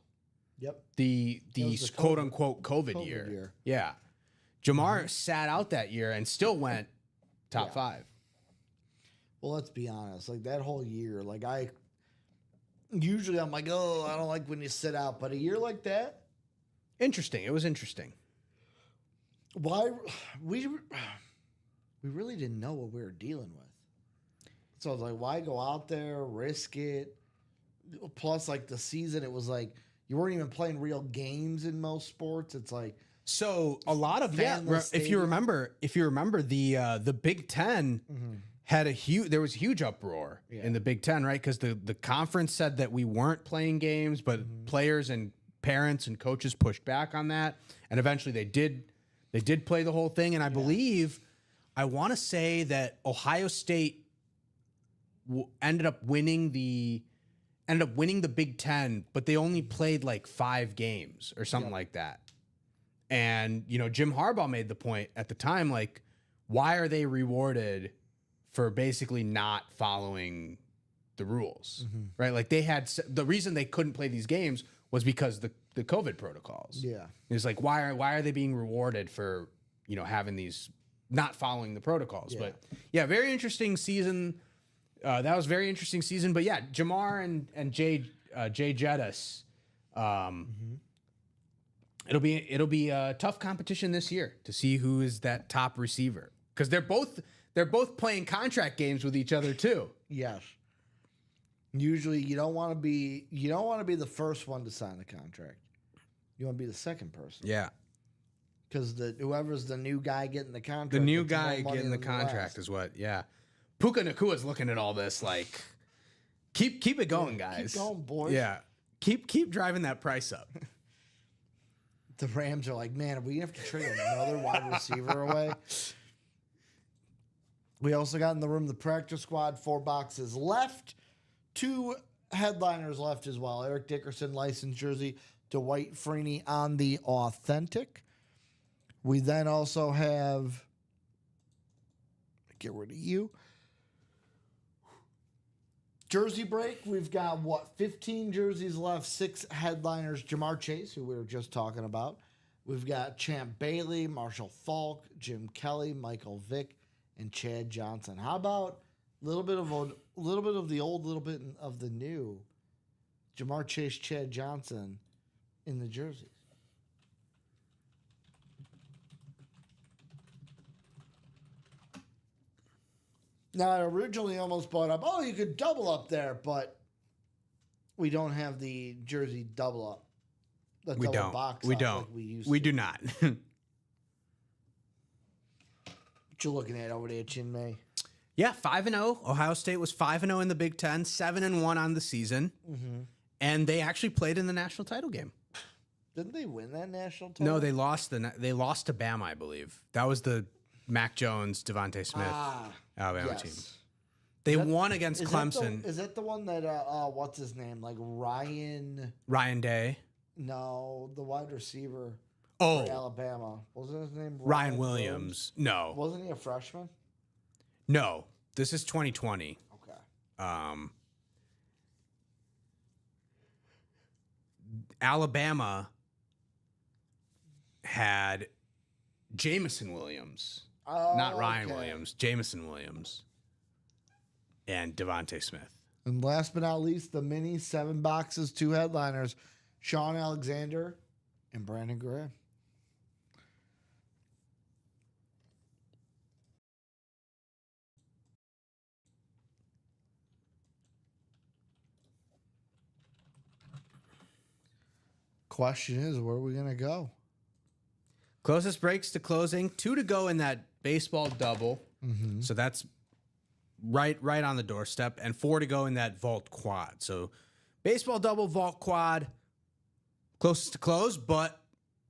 Yep. the was the quote unquote COVID year. year. Yeah. Jamar sat out that year and still went top 5. Well, let's be honest. Like that whole year, like I'm like, oh, I don't like when you sit out. But a year like that, Interesting. It was interesting. why we really didn't know what we were dealing with. So I was like, why go out there, risk it? Plus, like the season, it was like you weren't even playing real games in most sports. It's like So a lot of that, Fanless if you remember, the Big Ten had there was a huge uproar in the Big Ten, right? Because the conference said that we weren't playing games, but players and parents and coaches pushed back on that, and eventually they did play the whole thing. And I want to say that Ohio State ended up winning the Big Ten, but they only played like 5 games or something like that. And, Jim Harbaugh made the point at the time, like, why are they rewarded for basically not following the rules, right? Like the reason they couldn't play these games was because the COVID protocols. Yeah. It's like, why are they being rewarded for, having these, not following the protocols? Yeah. But yeah, very interesting season. That was a very interesting season. But yeah, Jamar and Jay Jettis, it'll be a tough competition this year to see who is that top receiver, because they're both playing contract games with each other too. yes. Usually, you don't want to be the first one to sign the contract. You want to be the second person. Yeah, Because whoever's the new guy getting the contract, the new gets more guy money getting the than contract last. is what. Yeah, Puka Nakua's looking at all this like, keep it going, guys. Keep going, boys. Yeah, keep driving that price up. The Rams are like, man, are we gonna have to trade another wide receiver away? We also got in the room the practice squad, 4 boxes left, 2 headliners left as well. Eric Dickerson licensed jersey, Dwight Freeney on the authentic. We then also have, get rid of you, Jersey break, we've got, 15 jerseys left, 6 headliners. Jamar Chase, who we were just talking about. We've got Champ Bailey, Marshall Falk, Jim Kelly, Michael Vick, and Chad Johnson. How about a little bit of the old, little bit of the new? Jamar Chase, Chad Johnson in the jerseys. Now, I originally almost brought up, you could double up there, but we don't have the jersey double up. The We double don't. box We up don't. like we used We to. do not. What you looking at over there, Chin May? Yeah, 5-0. Ohio State was 5-0 in the Big Ten, 7-1 on the season, and they actually played in the national title game. Didn't they win that national title? No, they lost to Bama, I believe. That was the Mac Jones, Devontae Smith Alabama team. They won against Clemson. Is that the one that what's his name? Like Ryan Day. No, the wide receiver Oh, for Alabama. Wasn't his name Ryan Williams. No, Wasn't he a freshman? no. This is 2020. Okay. Alabama had Jamison Williams, not Ryan Williams. Jamison Williams and Devontae Smith. And last but not least, the mini 7 boxes, 2 headliners, Sean Alexander and Brandon Graham. Question is, where are we going to go? Closest breaks to closing. 2 to go in that baseball double. So that's right on the doorstep. And 4 to go in that vault quad. So baseball double, vault quad, closest to close. But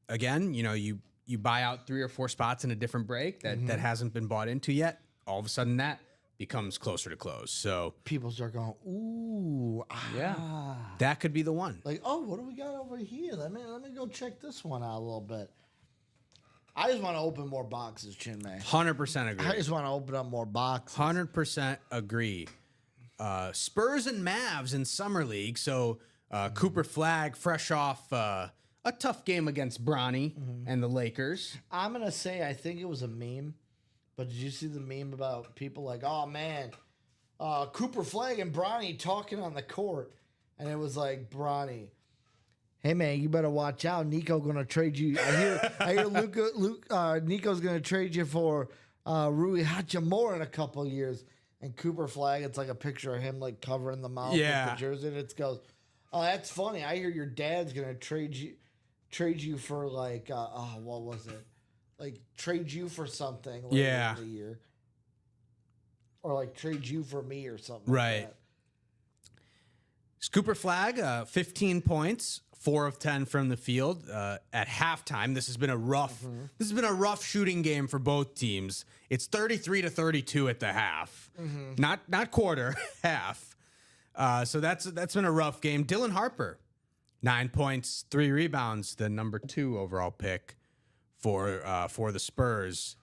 again, you buy out 3 or 4 spots in a different break that hasn't been bought into yet. All of a sudden that becomes closer to close. So People start going, ooh, yeah, that could be the one. like, oh, what do we got over here? Let me go check this one out a little bit. I just want to open more boxes, Chin May. 100% agree. I just want to open up more boxes. 100% agree. Spurs and Mavs in Summer League. So Cooper Flagg, fresh off a tough game against Bronny and the Lakers. I'm going to say I think it was a meme, but did you see the meme about people like, oh, man, Cooper Flagg and Bronny talking on the court? And it was like, Bronny, hey, man, you better watch out. Nico going to trade you. I hear Nico's going to trade you for Rui Hachimura in a couple of years. And Cooper Flagg, it's like a picture of him like covering the mouth with the jersey. And it goes, oh, that's funny. I hear your dad's going to trade you for like, what was it? Like trade you for something later in the year. Or like trade you for me or something Right. like that. Cooper Flagg, 15 points, 4 of 10 from the field at halftime. This has been a rough shooting game for both teams. It's 33-32 at the half, not quarter, half. So that's been a rough game. Dylan Harper, 9 points, 3 rebounds, the number 2 overall pick for the Spurs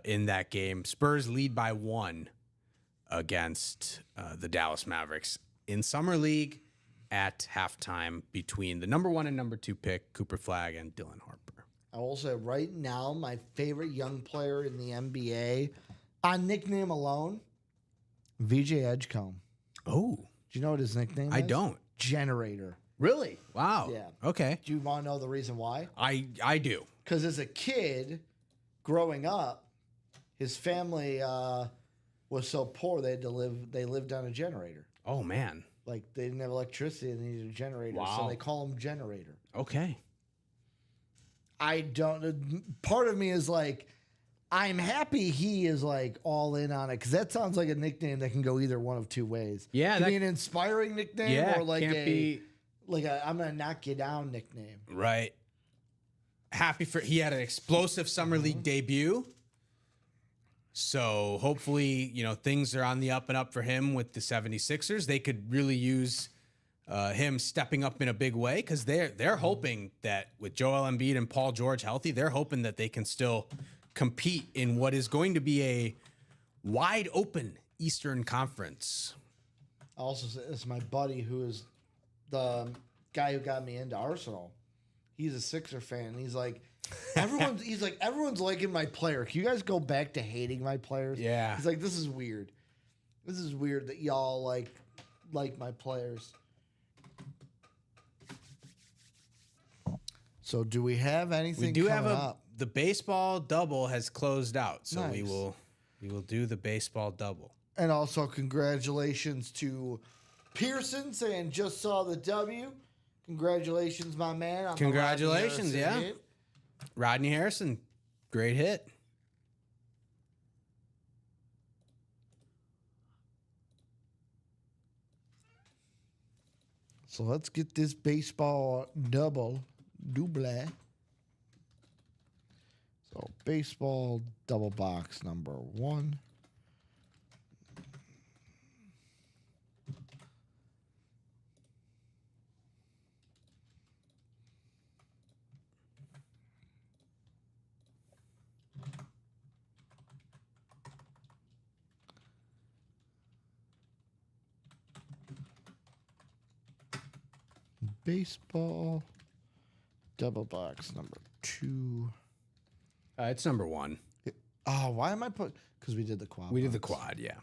in that game. Spurs lead by 1 against the Dallas Mavericks in Summer League at halftime between the number 1 and number 2 pick, Cooper Flagg and Dylan Harper. I will say right now, my favorite young player in the NBA, on nickname alone, VJ Edgecombe. Oh, Do you know what his nickname is? I don't. Generator. Really? Wow. Yeah. Okay. Do you want to know the reason why? I do. Because as a kid, growing up, his family was so poor they lived on a generator. Oh, man. Like they didn't have electricity, they needed a generator. Wow. So they call him Generator. Okay. I don't. Part of me is like, I'm happy he is like all in on it because that sounds like a nickname that can go either one of 2 ways. Yeah, it can that- be an inspiring nickname Yeah, or like can't be a I'm gonna knock you down nickname. right. He had an explosive Summer League debut. So hopefully, things are on the up and up for him with the 76ers. They could really use him stepping up in a big way because they're hoping that with Joel Embiid and Paul George healthy, they're hoping that they can still compete in what is going to be a wide open Eastern Conference. Also, it's my buddy who is the guy who got me into Arsenal. He's a Sixer fan. And he's like, everyone's liking my player. Can you guys go back to hating my players? Yeah. He's like, this is weird. This is weird that y'all like my players. So, do we have anything? We do have up? the baseball double has closed out, so we Nice. will do the baseball double. And also, congratulations to Pearson saying just saw the W. Congratulations, my man. On the Congratulations, Rodney Harrison yeah. hit. Rodney Harrison, great hit. So let's get this baseball double. So baseball double box number 1. Baseball double box number 2. It's number 1. Oh, why am I put? Because we did the quad. We did the box. quad, yeah.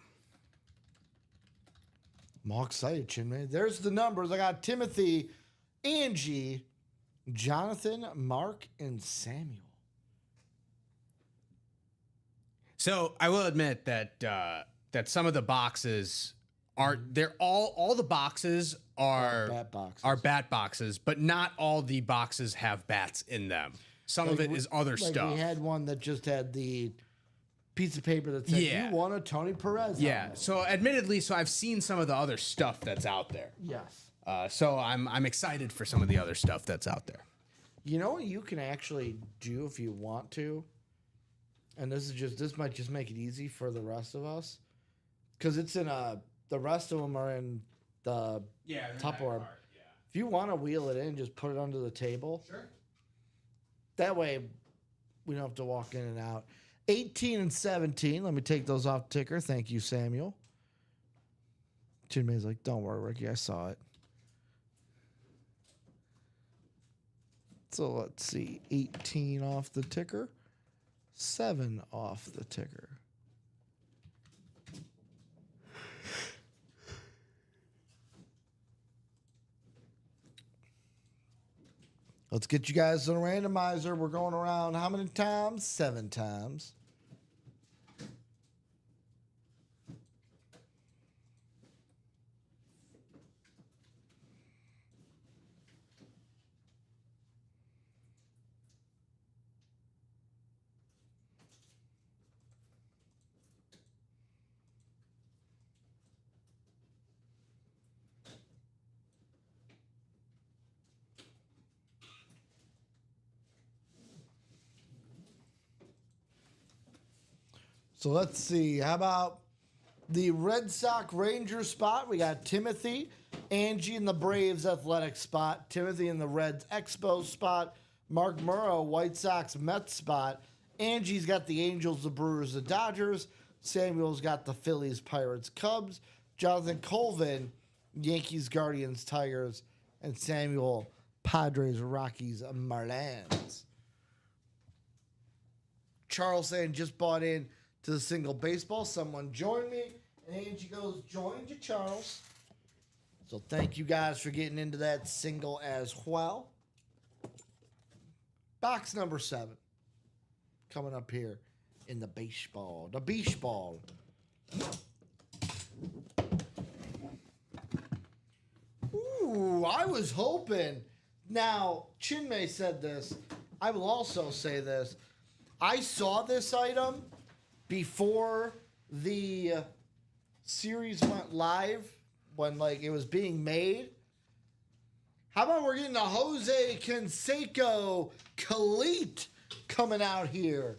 I'm all excited, Chinmay. There's the numbers. I got Timothy, Angie, Jonathan, Mark, and Samuel. So I will admit that that some of the boxes aren't. They're all the boxes are Bat boxes. are bat boxes, but not all the boxes have bats in them. Some of it is other stuff. We had one that just had the piece of paper that said, Yeah. you won a Tony Perez Yeah. helmet." So admittedly, I've seen some of the other stuff that's out there. Yes. So I'm excited for some of the other stuff that's out there. You know what you can actually do if you want to? And this might just make it easy for the rest of us. Because it's in the rest of them are in the Tupperware. If you want to wheel it in, just put it under the table. Sure. That way, we don't have to walk in and out. 18 and 17. Let me take those off ticker. Thank you, Samuel. Chinmay's like, don't worry, Ricky. I saw it. So let's see. 18 off the ticker. 7 off the ticker. Let's get you guys to the randomizer. We're going around how many times? 7 times. So let's see. How about the Red Sox Rangers spot? We got Timothy, Angie in the Braves Athletic spot, Timothy in the Reds Expos spot, Mark Murrow White Sox Mets spot. Angie's got the Angels, the Brewers, the Dodgers. Samuel's got the Phillies, Pirates, Cubs. Jonathan Colvin, Yankees, Guardians, Tigers, and Samuel, Padres, Rockies, Marlins. Charles saying just bought in to the single baseball. Someone joined me, and Angie goes, joined you, Charles. So thank you guys for getting into that single as well. Box number 7 coming up here in the baseball. The beach ball. Ooh, I was hoping. Now, Chinmay said this. I will also say this. I saw this item before the series went live, when it was being made. How about we're getting a Jose Canseco Khalid coming out here?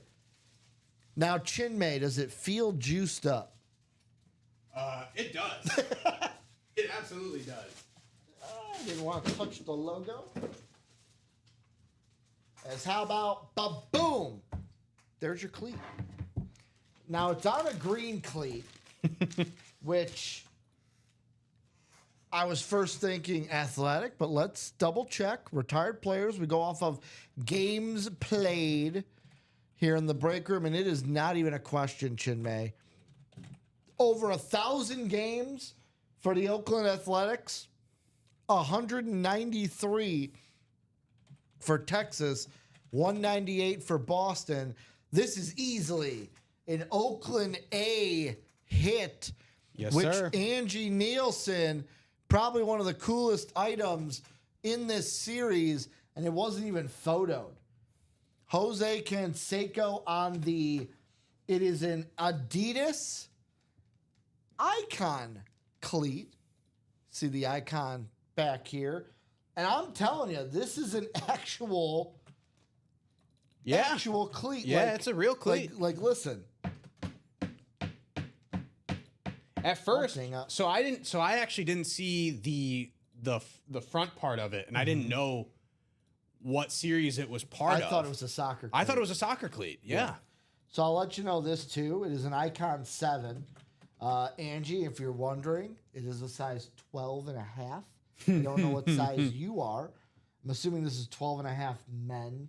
Now, Chinmay, does it feel juiced up? It does. It absolutely does. I didn't want to touch the logo. As how about ba-boom? There's your cleat. Now, it's on a green cleat, which I was first thinking Athletic, but let's double check. Retired players, we go off of games played here in the break room, and it is not even a question, Chinmay. Over 1,000 games for the Oakland Athletics, 193 for Texas, 198 for Boston. This is easily an Oakland A hit, Yes, which sir. Angie Nielsen, probably one of the coolest items in this series, and it wasn't even photoed. Jose Canseco on the, it is an Adidas Icon cleat. See the icon back here. And I'm telling you, this is an actual cleat. Yeah, it's a real cleat. Like listen. At first, thing up. so I actually didn't see the front part of it, and I didn't know what series it was part of. I thought it was a soccer cleat. I thought it was a soccer cleat. Yeah. So I'll let you know this too. It is an Icon 7. Angie, if you're wondering, it is a size 12 and a half. I don't know what size you are. I'm assuming this is 12 and a half men.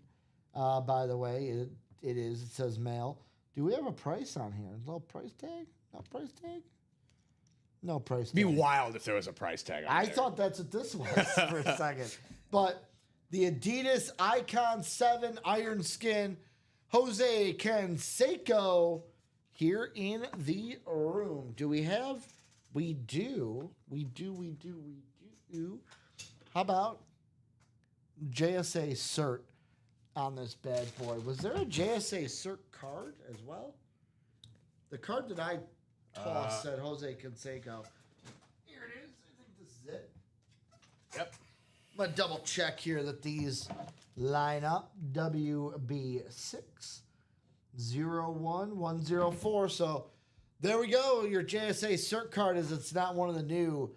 By the way, it is. It says male. Do we have a price on here? A little price tag? No price tag? No price It'd be tag. wild if there was a price tag on I there. thought that's what this was for a second. But the Adidas Icon 7 Iron Skin Jose Canseco here in the room. Do we have? We do. How about JSA cert on this bad boy? Was there a JSA cert card as well? The card that I tossed said Jose Canseco. Here it is. I think this is it. Yep. I'm going to double check here that these line up. WB601104. So there we go. Your JSA cert card is it's not one of the new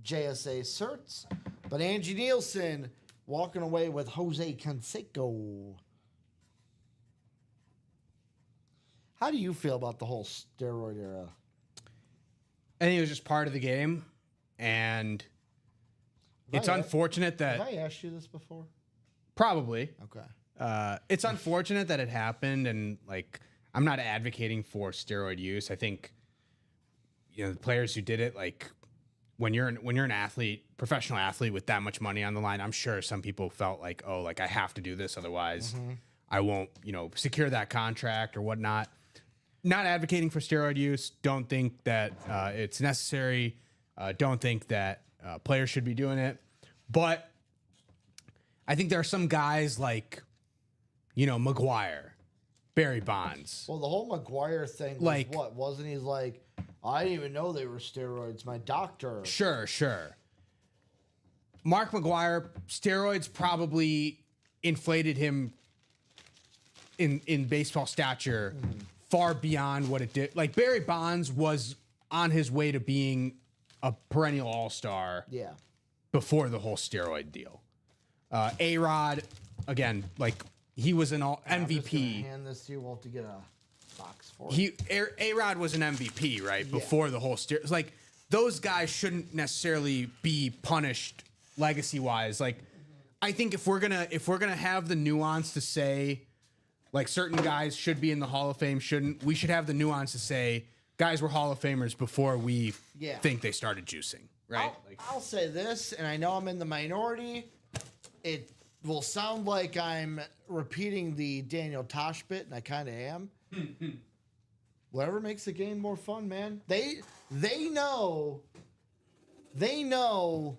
JSA certs. But Angie Nielsen walking away with Jose Canseco. How do you feel about the whole steroid era? I think it was just part of the game, and it's unfortunate that Have I asked you this before? probably Okay. it's unfortunate that it happened, and like I'm not advocating for steroid use. I think the players who did it, like when you're an athlete, professional athlete with that much money on the line, I'm sure some people felt like, oh, like I have to do this, otherwise I won't, secure that contract or whatnot. Not advocating for steroid use. Don't think that it's necessary. Don't think that players should be doing it. But I think there are some guys like, McGuire, Barry Bonds. Well, the whole McGuire thing was Like- what? Wasn't he like, I didn't even know they were steroids. My doctor. Sure. Mark McGuire, steroids probably inflated him in baseball stature far beyond what it did. Like Barry Bonds was on his way to being a perennial all-star Yeah. before the whole steroid deal. A-Rod, again, like he was an all I'm just gonna MVP. hand this to you. We'll have to get a box for it. A-Rod was an MVP, right? Before the whole steroid. Like those guys shouldn't necessarily be punished legacy-wise. Like I think if we're gonna have the nuance to say like certain guys should be in the Hall of Fame, we should have the nuance to say guys were Hall of Famers before we think they started juicing, right? I'll say this, and I know I'm in the minority. It will sound like I'm repeating the Daniel Tosh bit, and I kind of am. Whatever makes the game more fun, man. They know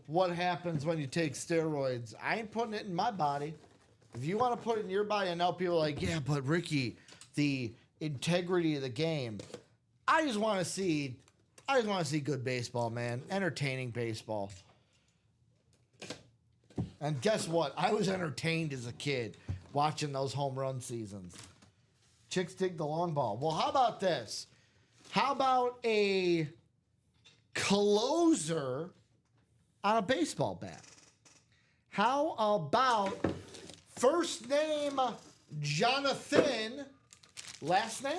what happens when you take steroids. I ain't putting it in my body. If you want to put it in your body, I know people are like, yeah, but Ricky, the integrity of the game. I just want to see good baseball, man. Entertaining baseball. And guess what? I was entertained as a kid watching those home run seasons. Chicks dig the long ball. Well, how about this? How about a closer on a baseball bat? How about first name Jonathan, last name?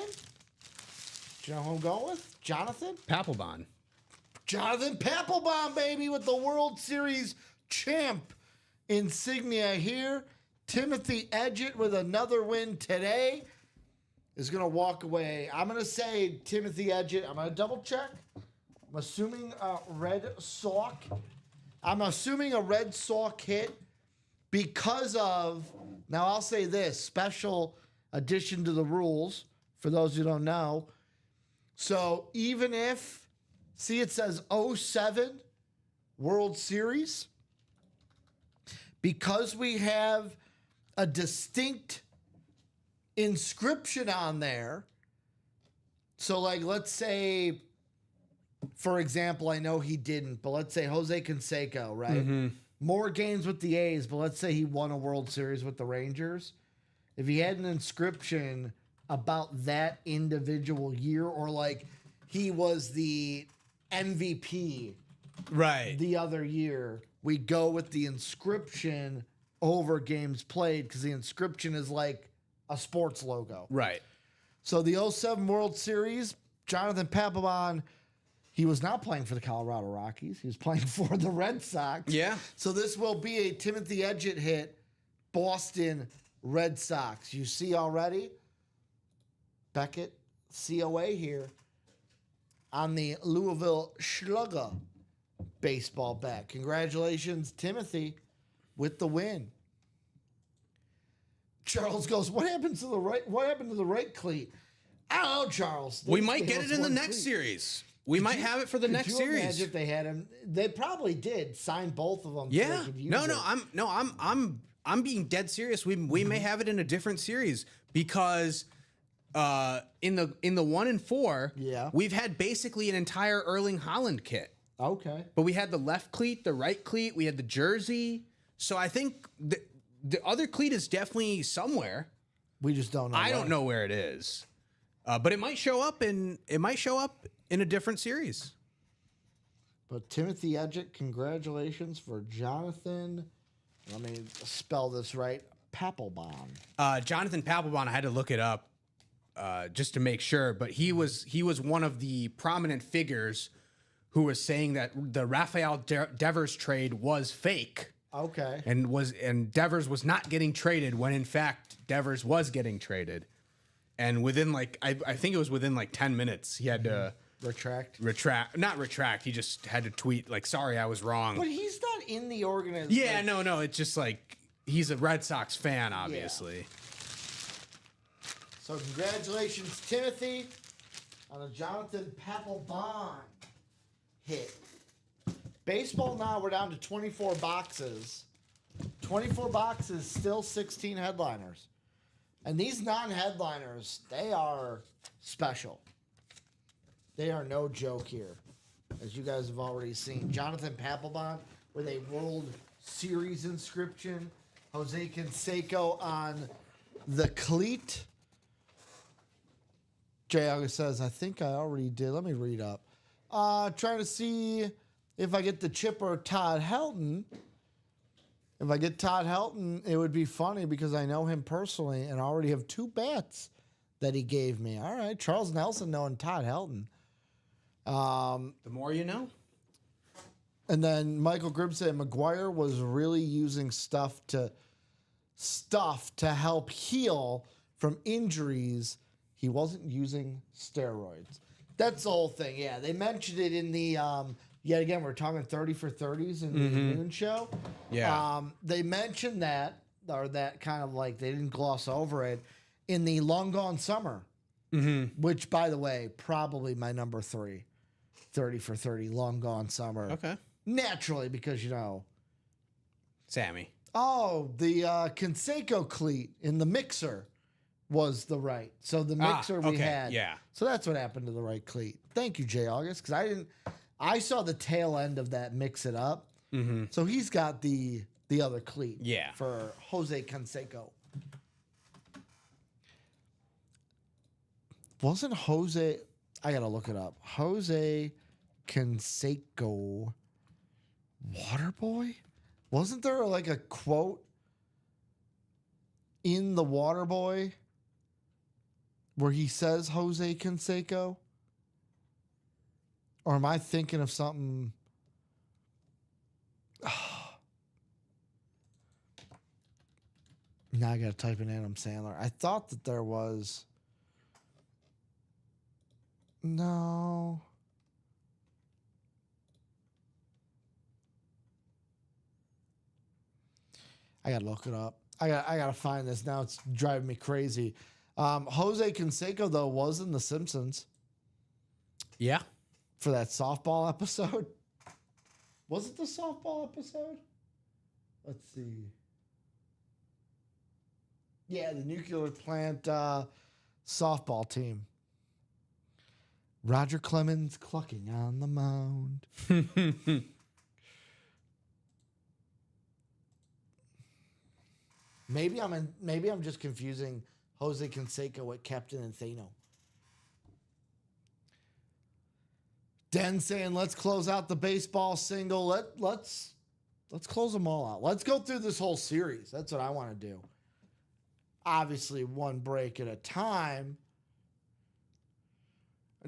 Do you know who I'm going with? Jonathan? Papelbon. Jonathan Papelbon, baby, with the World Series champ insignia here. Timothy Edgett with another win today is going to walk away. I'm going to say Timothy Edgett. I'm going to double check. I'm assuming a red sock. I'm assuming a red sock hit because of, now I'll say this, special addition to the rules for those who don't know. So even if, see it says 07 World Series, because we have a distinct inscription on there. So like, let's say, for example, I know he didn't, but let's say Jose Canseco, right? More games with the A's, but let's say he won a World Series with the Rangers. If he had an inscription about that individual year, or like he was the MVP Right. the other year, we go with the inscription over games played because the inscription is like a sports logo. Right. So the 07 World Series, Jonathan Papelbon, he was not playing for the Colorado Rockies. He was playing for the Red Sox. Yeah. So this will be a Timothy Edgett hit, Boston Red Sox. You see already, Beckett, COA here on the Louisville Slugger baseball bat. Congratulations, Timothy, with the win. Charles goes, what happened to the right cleat? I don't know, Charles. We They might gave get us it in the one next cleat. series. We might have it for the Could next you series. imagine if they had him? They probably did sign both of them. so Yeah. they could use No, it. I'm being dead serious. We may have it in a different series because in the 1 and 4, Yeah. we've had basically an entire Erling Haaland kit. Okay. But we had the left cleat, the right cleat, we had the jersey. So I think the other cleat is definitely somewhere. We just don't know. I where. don't know where it is. But it might show up in a different series. But Timothy Edgett, congratulations for Jonathan. Let me spell this right. Papelbon. Jonathan Papelbon, I had to look it up just to make sure, but he was one of the prominent figures who was saying that the Rafael Devers trade was fake Okay. and Devers was not getting traded when in fact Devers was getting traded. And within I think it was within 10 minutes, he had to not retract. He just had to tweet sorry, I was wrong. But he's not in the organization. Yeah, no, it's just he's a Red Sox fan, obviously. So congratulations, Timothy, on a Jonathan Papelbon hit. Baseball now, we're down to 24 boxes. 24 boxes, still 16 headliners. And these non-headliners, they are special. They are no joke here, as you guys have already seen. Jonathan Papelbon with a World Series inscription. Jose Canseco on the cleat. Jay August says, I think I already did. Let me read up. Trying to see if I get the Chipper Todd Helton. If I get Todd Helton, it would be funny because I know him personally and I already have 2 bats that he gave me. All right, Charles Nelson knowing Todd Helton. The more you know. And then Michael Gribb said McGuire was really using stuff to help heal from injuries. He wasn't using steroids. That's the whole thing. Yeah, they mentioned it in the yet again, we're talking 30 for 30s in the noon show. Yeah. They mentioned that, or that kind of they didn't gloss over it in the Long Gone Summer, which, by the way, probably my number 3, 30 for 30, Long Gone Summer. Okay. Naturally, because, Sammy. oh, the Canseco cleat in the mixer was the right. So the mixer we okay, had. yeah. So that's what happened to the right cleat. Thank you, Jay August, because I saw the tail end of that mix it up. So he's got the other cleat. Yeah. For Jose Canseco. Wasn't Jose? I gotta look it up. Jose Canseco, Waterboy. Wasn't there a quote in the Waterboy where he says Jose Canseco? Or am I thinking of something? Now I got to type in Adam Sandler. I thought that there was. No. I gotta look it up. I gotta find this now. It's driving me crazy. Jose Canseco though was in The Simpsons Yeah. for that softball episode. Was it the softball episode? Let's see. Yeah, the nuclear plant softball team. Roger Clemens clucking on the mound. Maybe I'm just confusing Jose Canseco with Captain Anthano. Den saying, let's close out the baseball single. Let's close them all out. Let's go through this whole series. That's what I want to do. Obviously, one break at a time.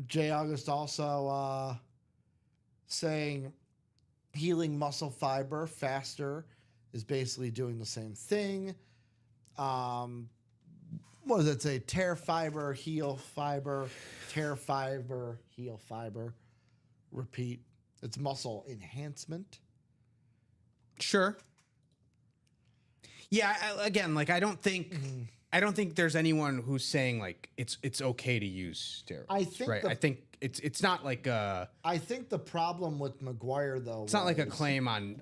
Jay August also saying healing muscle fiber faster is basically doing the same thing. What does it say? Tear fiber, heal fiber, tear fiber, heal fiber. Repeat. It's muscle enhancement. Sure. Yeah, again, like I don't think there's anyone who's saying like it's okay to use steroids. I think right. I think it's not like I think the problem with McGuire though, it's not like a claim on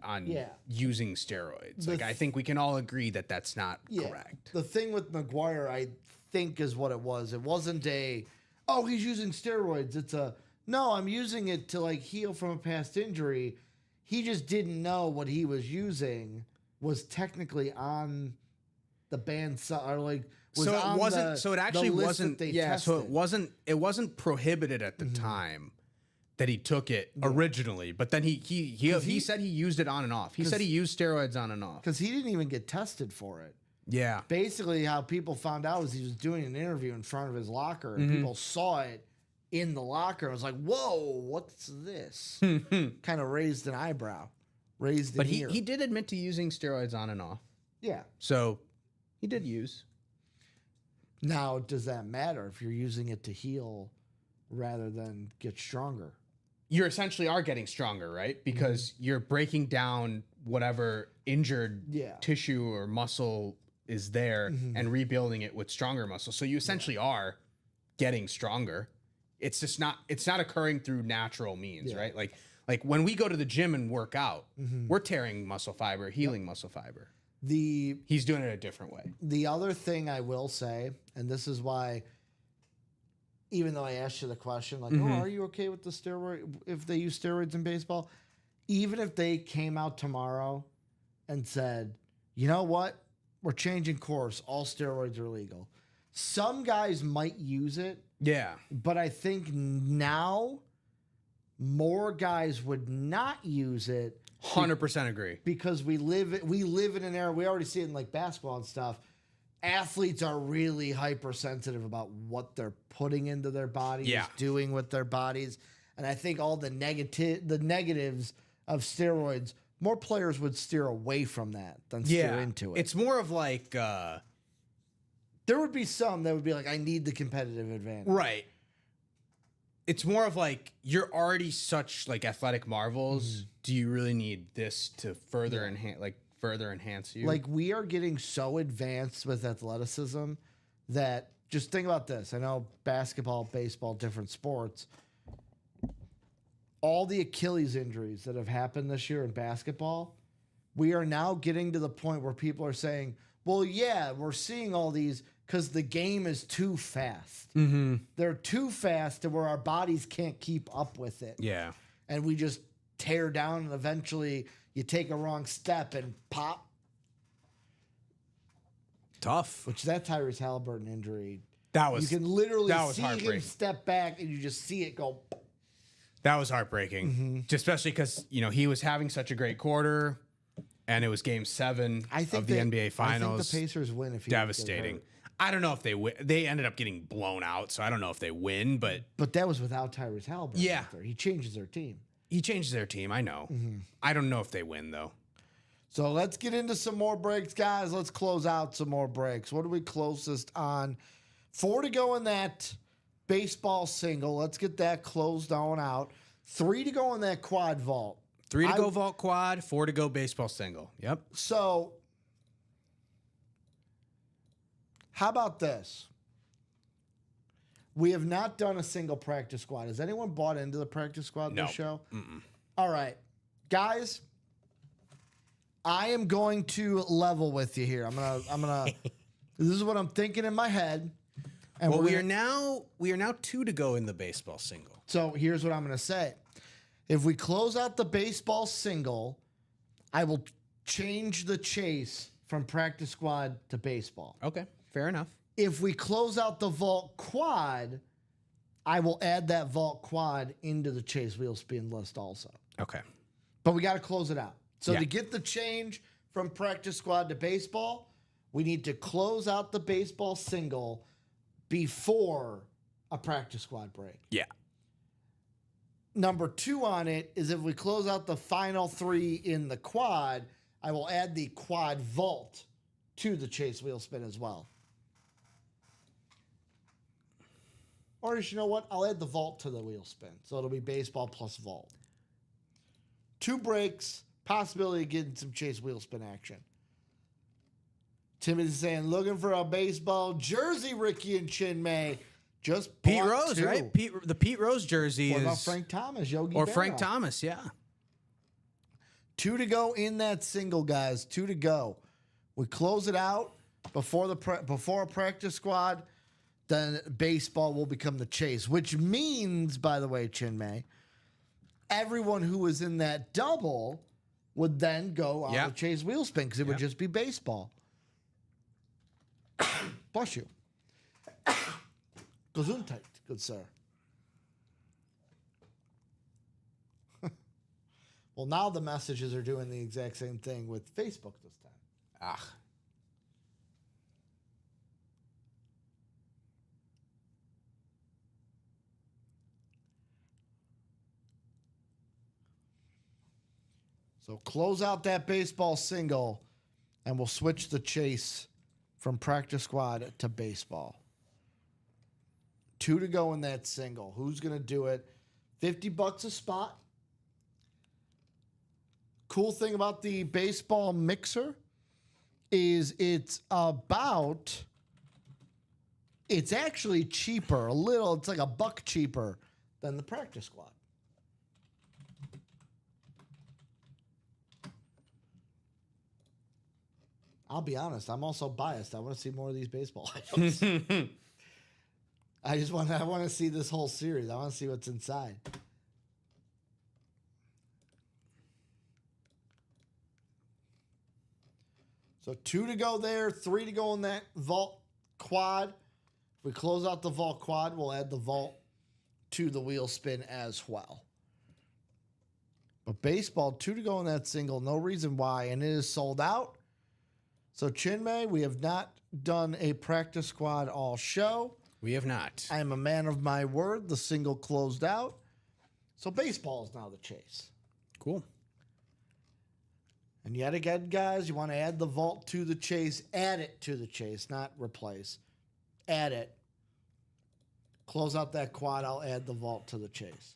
using steroids. Like I think we can all agree that that's not correct. The thing with McGuire, I think, is what it was. It wasn't he's using steroids. It's no, I'm using it to like heal from a past injury. He just didn't know what he was using was technically on the banned or like was so it on wasn't. The, so it actually wasn't. Yeah. tested. So it wasn't prohibited at the time that he took it originally. But then he said he used it on and off. He said he used steroids on and off because he didn't even get tested for it. Yeah. Basically, how people found out was he was doing an interview in front of his locker, and people saw it in the locker. I was like, "Whoa, what's this?" Kind of raised an eyebrow, raised. But an ear. he did admit to using steroids on and off. Yeah. So he did use. Now, does that matter if you're using it to heal rather than get stronger? You essentially are getting stronger, right? Because you're breaking down whatever injured tissue or muscle is there and rebuilding it with stronger muscle. So you essentially are getting stronger. It's just not occurring through natural means, right? Like when we go to the gym and work out, we're tearing muscle fiber, healing muscle fiber. He's doing it a different way. The other thing I will say, and this is why, even though I asked you the question, like, are you okay with the steroid if they use steroids in baseball? Even if they came out tomorrow and said, you know what? We're changing course. All steroids are legal. Some guys might use it. Yeah. But I think now more guys would not use it. 100% agree. Because we live in an era, we already see it in like basketball and stuff. Athletes are really hypersensitive about what they're putting into their bodies, doing with their bodies. And I think all the negatives of steroids, more players would steer away from that than steer into it. It's more of like there would be some that would be like, I need the competitive advantage. Right. It's more of like, you're already such like athletic marvels. Do you really need this to further enhance you? Like, we are getting so advanced with athleticism that, just think about this. I know basketball, baseball, different sports. All the Achilles injuries that have happened this year in basketball, we are now getting to the point where people are saying, well, yeah, we're seeing all these because the game is too fast. They're too fast to where our bodies can't keep up with it. Yeah. And we just tear down, and eventually you take a wrong step and pop. Tough. Which that Tyrese Halliburton injury, you can literally see heartbreaking. him step back and you just see it go. That was heartbreaking, just especially because he was having such a great quarter, and it was Game 7 of the NBA Finals. I think the Pacers win if he devastating. I don't know if they win. They ended up getting blown out, so I don't know if they win, but But that was without Tyrese Halliburton. Yeah. out there. He changes their team. he changed their team. I know. I don't know if they win, though. So let's get into some more breaks, guys. Let's close out some more breaks. What are we closest on? 4 to go in that baseball single. Let's get that closed on out. 3 to go in that quad vault. 3 to go vault quad, 4 to go baseball single. Yep. So, how about this? We have not done a single practice squad. Has anyone bought into the practice squad No. this show? All right. Guys, I am going to level with you here. I'm gonna this is what I'm thinking in my head. And Well, we're we gonna- are now 2 to go in the baseball single. So here's what I'm going to say. If we close out the baseball single, I will change the chase from practice squad to baseball. Okay, fair enough. If we close out the vault quad, I will add that vault quad into the chase wheel spin list also. Okay. But we got to close it out. So Yeah. to get the change from practice squad to baseball, we need to close out the baseball single before a practice squad break. Yeah. Number 2 on it is if we close out the final 3 in the quad, I will add the quad vault to the chase wheel spin as well. Or you know what? I'll add the vault to the wheel spin. So it'll be baseball plus vault. 2 breaks, possibility of getting some chase wheel spin action. Timothy's saying, looking for a baseball jersey, Ricky and Chinmay. Just Pete bought Rose, 2. right? the Pete Rose jersey What is about Frank Thomas, Yogi or Berra? Frank Thomas, yeah. 2 to go in that single, guys. 2 to go. We close it out before before a practice squad. Then baseball will become the chase, which means, by the way, Chinmay, everyone who was in that double would then go on Yeah. the chase wheel spin because it would just be baseball. Bless you. Gesundheit, good sir. Well, now the messages are doing the exact same thing with Facebook this time. Ah. So close out that baseball single, and we'll switch the chase from practice squad to baseball. 2 to go in that single. Who's going to do it? $50 a spot. Cool thing about the baseball mixer is it's actually cheaper, a little, it's like $1 cheaper than the practice squad. I'll be honest, I'm also biased. I want to see more of these baseball items. I want to see this whole series. I want to see what's inside. So 2 to go there, 3 to go in that vault quad. If we close out the vault quad, we'll add the vault to the wheel spin as well. But baseball, 2 to go in that single, no reason why, and it is sold out. So Chinmay, we have not done a practice squad all show. We have not. I am a man of my word. The single closed out. So baseball is now the chase. Cool. And yet again, guys, you want to add the vault to the chase. Add it to the chase, not replace. Add it. Close out that quad. I'll add the vault to the chase.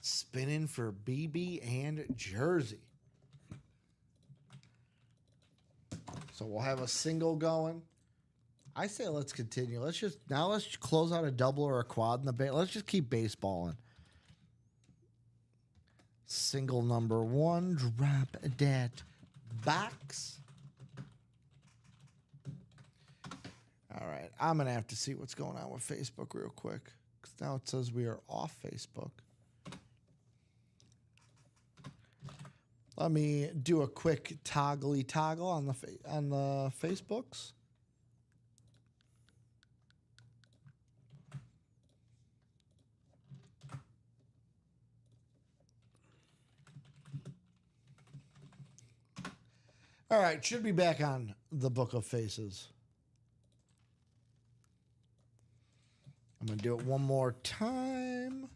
Spinning for BB and Jersey. So we'll have a single going. I say let's continue. Let's close out a double or a quad in the base. Let's just keep baseballing. Single number 1, drop that box. All right, I'm gonna have to see what's going on with Facebook real quick because now it says we are off Facebook. Let me do a quick toggle on the Facebooks. All right, should be back on the Book of Faces. I'm going to do it one more time.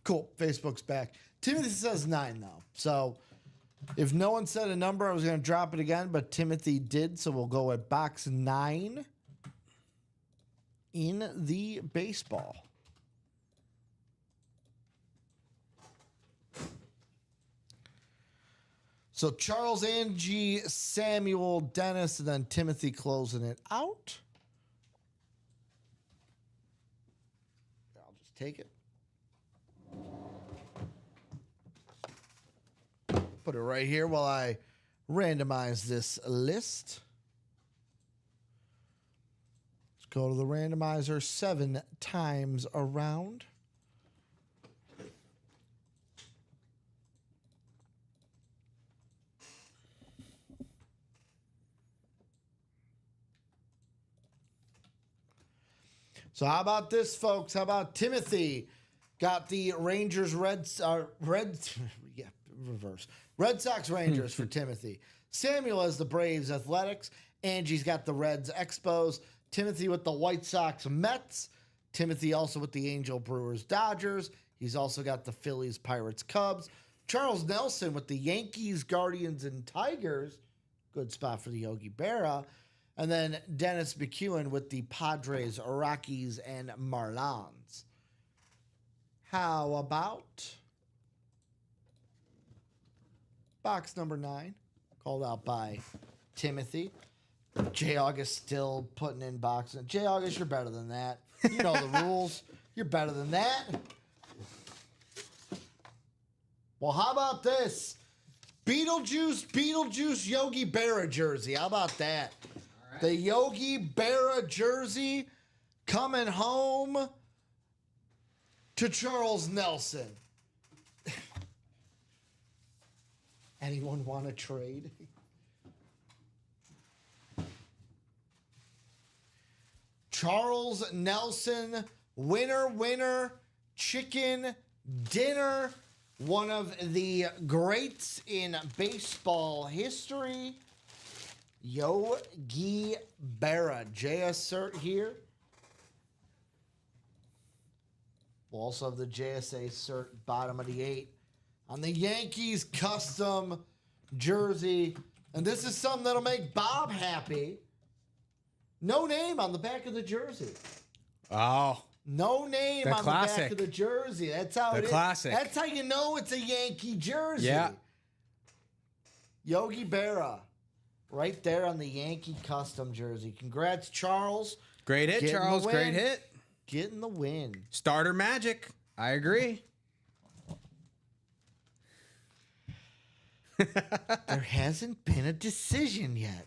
Cool. Facebook's back. Timothy says 9, though. So if no one said a number, I was going to drop it again, but Timothy did. So we'll go at box 9 in the baseball. So Charles, Angie, Samuel, Dennis, and then Timothy closing it out. I'll just take it. Put it right here while I randomize this list. Let's go to the randomizer 7 times around. So how about this, folks? How about Timothy got the Rangers Red Sox Rangers for Timothy. Samuel has the Braves Athletics. Angie's got the Reds Expos. Timothy with the White Sox Mets. Timothy also with the Angel Brewers Dodgers. He's also got the Phillies Pirates Cubs. Charles Nelson with the Yankees Guardians and Tigers. Good spot for the Yogi Berra. And then Dennis McEwen with the Padres, Rockies, and Marlins. How about box number 9, called out by Timothy. J. August still putting in boxes. J. August, you're better than that. You know the rules. You're better than that. Well, how about this? Beetlejuice Yogi Berra jersey. How about that? The Yogi Berra jersey coming home to Charles Nelson. Anyone want to trade? Charles Nelson, winner, chicken dinner. One of the greats in baseball history. Yogi Berra. JS cert here. We'll also have the JSA cert bottom of the 8 on the Yankees custom jersey. And this is something that'll make Bob happy. No name on the back of the jersey. Oh. No name The on classic. the back of the jersey. That's how The it is. classic. That's how you know it's a Yankee jersey. Yeah. Yogi Berra. Right there on the Yankee custom jersey. Congrats, Charles. Great hit, Getting the Charles. Great win. hit. Getting the win. Starter magic. I agree. There hasn't been a decision yet.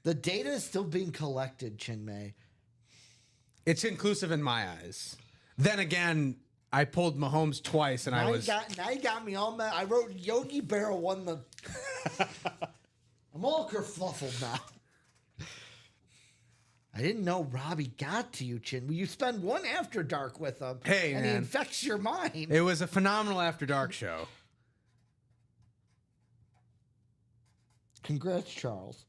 The data is still being collected, Chinmay. It's inclusive in my eyes. Then again, I pulled Mahomes twice, and Now I was. you got me all mad. I wrote Yogi Berra won the. I'm all kerfluffled now. I didn't know Robbie got to you, Chin. You spend one after dark with him. Hey, and he man. infects your mind. It was a phenomenal After Dark show. Congrats, Charles.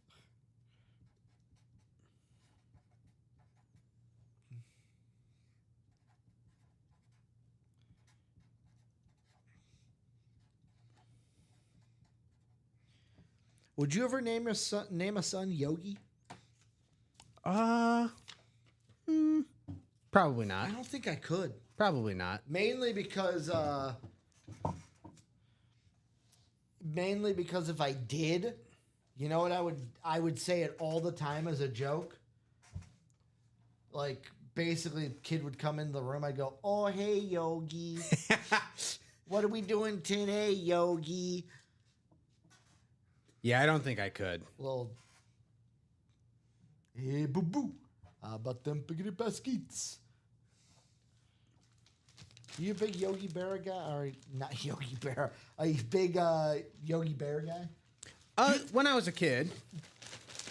Would you ever name a son Yogi? Probably I not. don't think I could. Probably not. Mainly because if I did, you know what I would say it all the time as a joke. Like basically a kid would come in the room, I'd go, "Oh, hey Yogi. What are we doing today, Yogi?" Yeah, I don't think I could. Little "Hey boo boo. How about them biggity baskets?" You a big Yogi Berra guy? Or not Yogi Berra. A big Yogi Berra guy? When I was a kid,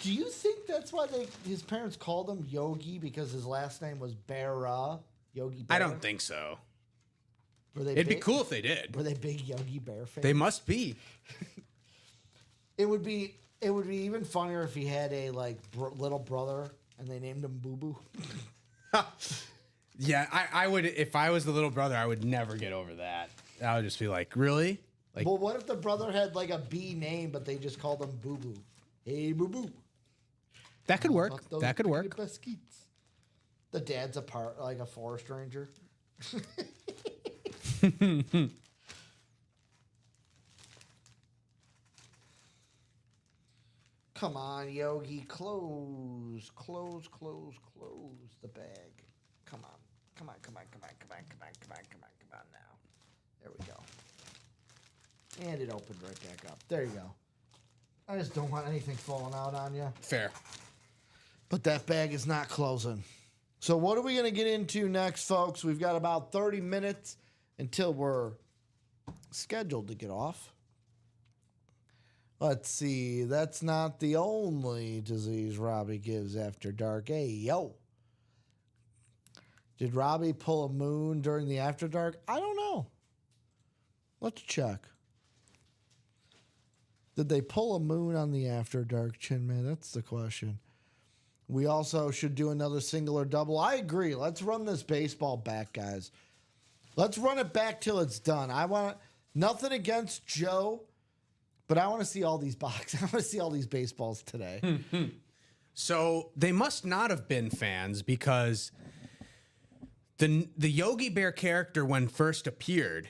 Do you think that's why his parents called him Yogi because his last name was Berra? Yogi Berra? I don't think so. Were they It'd be big- cool if they did. Were they big Yogi Bear fans? They must be. It would be even funnier if he had a little brother and they named him Boo Boo. Yeah, I would. If I was the little brother, I would never get over that. I would just be like, really? Like, Well, what if the brother had like a B name, but they just called him Boo Boo? Hey, Boo Boo. that could work. Fuck those That could work. peanut biscuits. The dad's like a forest ranger. Come on, Yogi, close the bag. Come on now. There we go. And it opened right back up. There you go. I just don't want anything falling out on you. Fair. But that bag is not closing. So what are we going to get into next, folks? We've got about 30 minutes until we're scheduled to get off. Let's see. That's not the only disease Robbie gives after dark. Hey, yo. Did Robbie pull a moon during the after dark? I don't know. Let's check. Did they pull a moon on the after dark, Chin Man? That's the question. We also should do another single or double. I agree. Let's run this baseball back, guys. Let's run it back till it's done. I want nothing against Joe, but I want to see all these boxes. I want to see all these baseballs today. So they must not have been fans because the Yogi Bear character, when first appeared,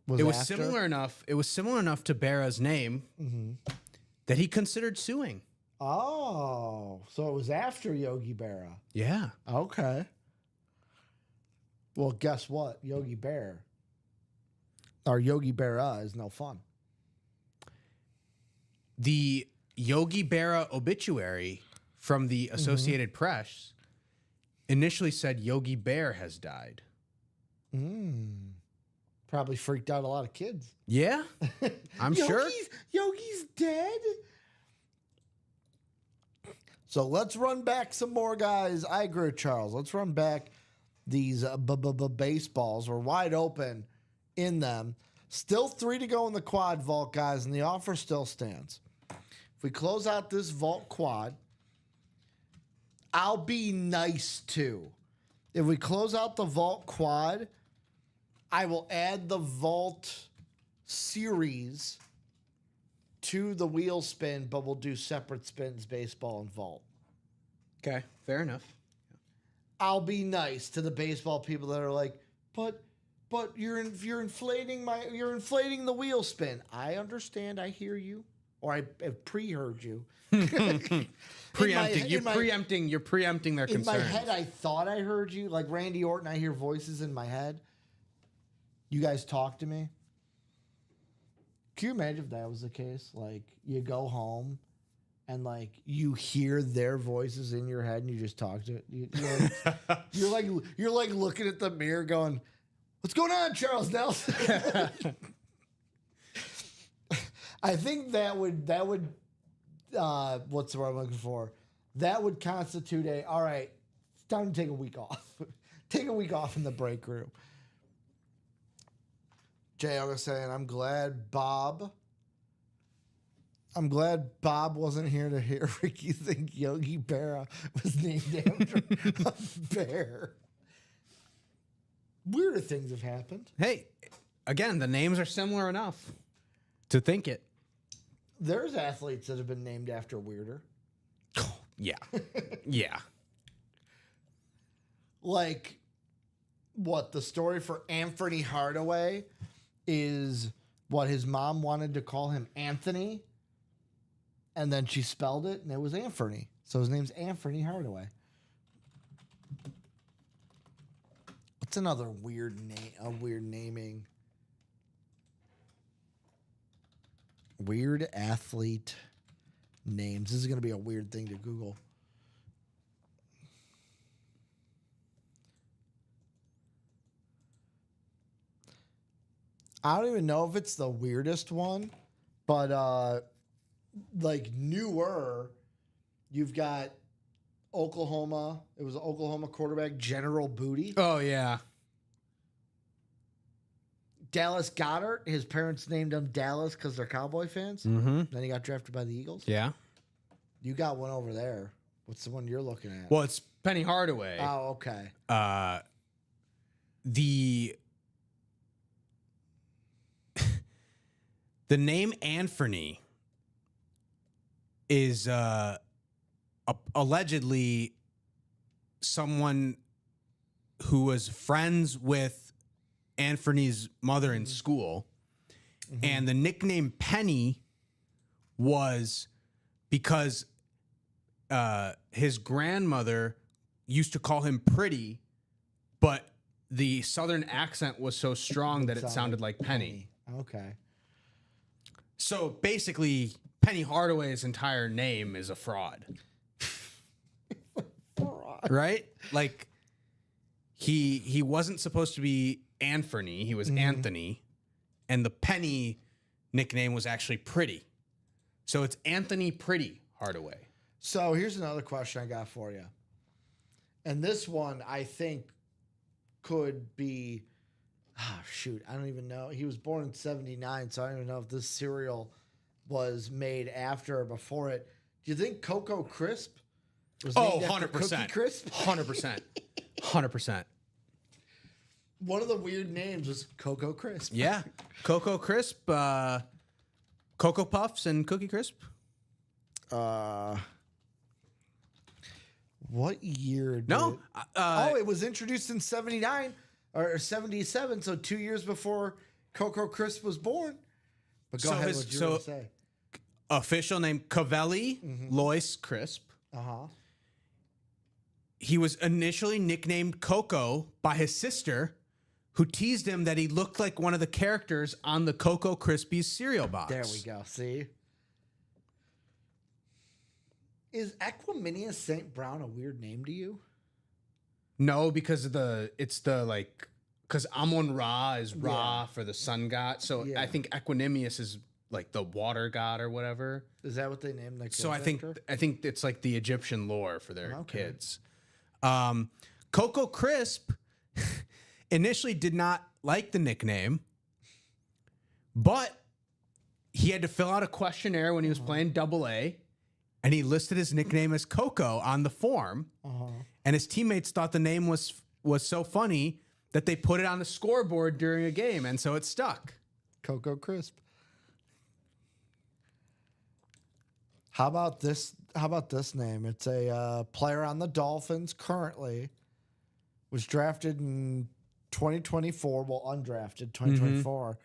it was after? similar enough. It was similar enough to Bera's name that he considered suing. Oh, so it was after Yogi Berra. Yeah. Okay. Well, guess what? Yogi Bear, or Yogi Berra, is no fun. The Yogi Berra obituary from the Associated Press initially said Yogi Bear has died. Probably freaked out a lot of kids. Yeah, I'm sure. Yogi's dead. So let's run back some more, guys. I agree with Charles. Let's run back these baseballs. We're wide open in them. Still 3 to go in the quad vault, guys, and the offer still stands. If we close out this vault quad, I'll be nice too. If we close out the vault quad, I will add the vault series to the wheel spin, but we'll do separate spins, baseball and vault. Okay, fair enough. I'll be nice to the baseball people that are like, but you're inflating the wheel spin. I understand. I hear you, or I have pre-heard you. Preempting. You're preempting their In concerns. my head, I thought I heard you. Like Randy Orton, I hear voices in my head. You guys talk to me. Can you imagine if that was the case? Like, you go home and, like, you hear their voices in your head and you just talk to it. You're like looking at the mirror going, what's going on, Charles Nelson? I think that would what's the word I'm looking for? That would constitute all right, it's time to take a week off. Take a week off in the break room. Jay, I was saying, I'm glad Bob wasn't here to hear Ricky think Yogi Berra was named after a bear. Weirder things have happened. Hey, again, the names are similar enough to think it. There's athletes that have been named after weirder. Yeah. Yeah. Like, what, the story for Anthony Hardaway is what his mom wanted to call him Anthony, and then she spelled it, and it was Anthony. So his name's Anthony Hardaway. What's another weird name? Weird naming. Weird athlete names. This is going to be a weird thing to Google. I don't even know if it's the weirdest one, but like newer, you've got Oklahoma. It was Oklahoma quarterback General Booty. Oh, yeah. Dallas Goddard, his parents named him Dallas because they're Cowboy fans. Mm-hmm. Then he got drafted by the Eagles. Yeah. You got one over there. What's the one you're looking at? Well, it's Penny Hardaway. Oh, okay. The name Anthony is allegedly someone who was friends with Anthony's mother in school. And the nickname Penny was because his grandmother used to call him Pretty, but the southern accent was so strong that it sounded like Penny. Okay. So basically, Penny Hardaway's entire name is a fraud. Right? Like, he wasn't supposed to be Anthony. He was Anthony. And the Penny nickname was actually Pretty. So it's Anthony Pretty Hardaway. So here's another question I got for you. And this one, I think, could be... I don't even know. He was born in 79, so I don't even know if this cereal was made after or before it. Do you think Cocoa Crisp was named after 100%. Cookie Crisp? 100%. 100%. One of the weird names was Cocoa Crisp. Yeah. Cocoa Crisp, Cocoa Puffs, and Cookie Crisp. What year did No. it was introduced in 79 or 77, so 2 years before Cocoa Crisp was born. But go ahead, what you were going to say. Official name, Cavelli Lois Crisp. Uh-huh. He was initially nicknamed Coco by his sister, who teased him that he looked like one of the characters on the Cocoa Krispies cereal box. There we go. See? Is Equiminius St. Brown a weird name to you? No, because because Amon Ra is Ra for the sun god. So Yeah. I think Equinemius is like the water god or whatever. Is that what they named their kids So I think after? it's like the Egyptian lore for their Okay. kids. Cocoa Crisp initially did not like the nickname, but he had to fill out a questionnaire when he was playing Double A, and he listed his nickname as Coco on the form. And his teammates thought the name was so funny that they put it on the scoreboard during a game, and so it stuck. Cocoa Crisp. How about this? How about this name? It's a player on the Dolphins currently. Was drafted in 2024. Well, undrafted 2024.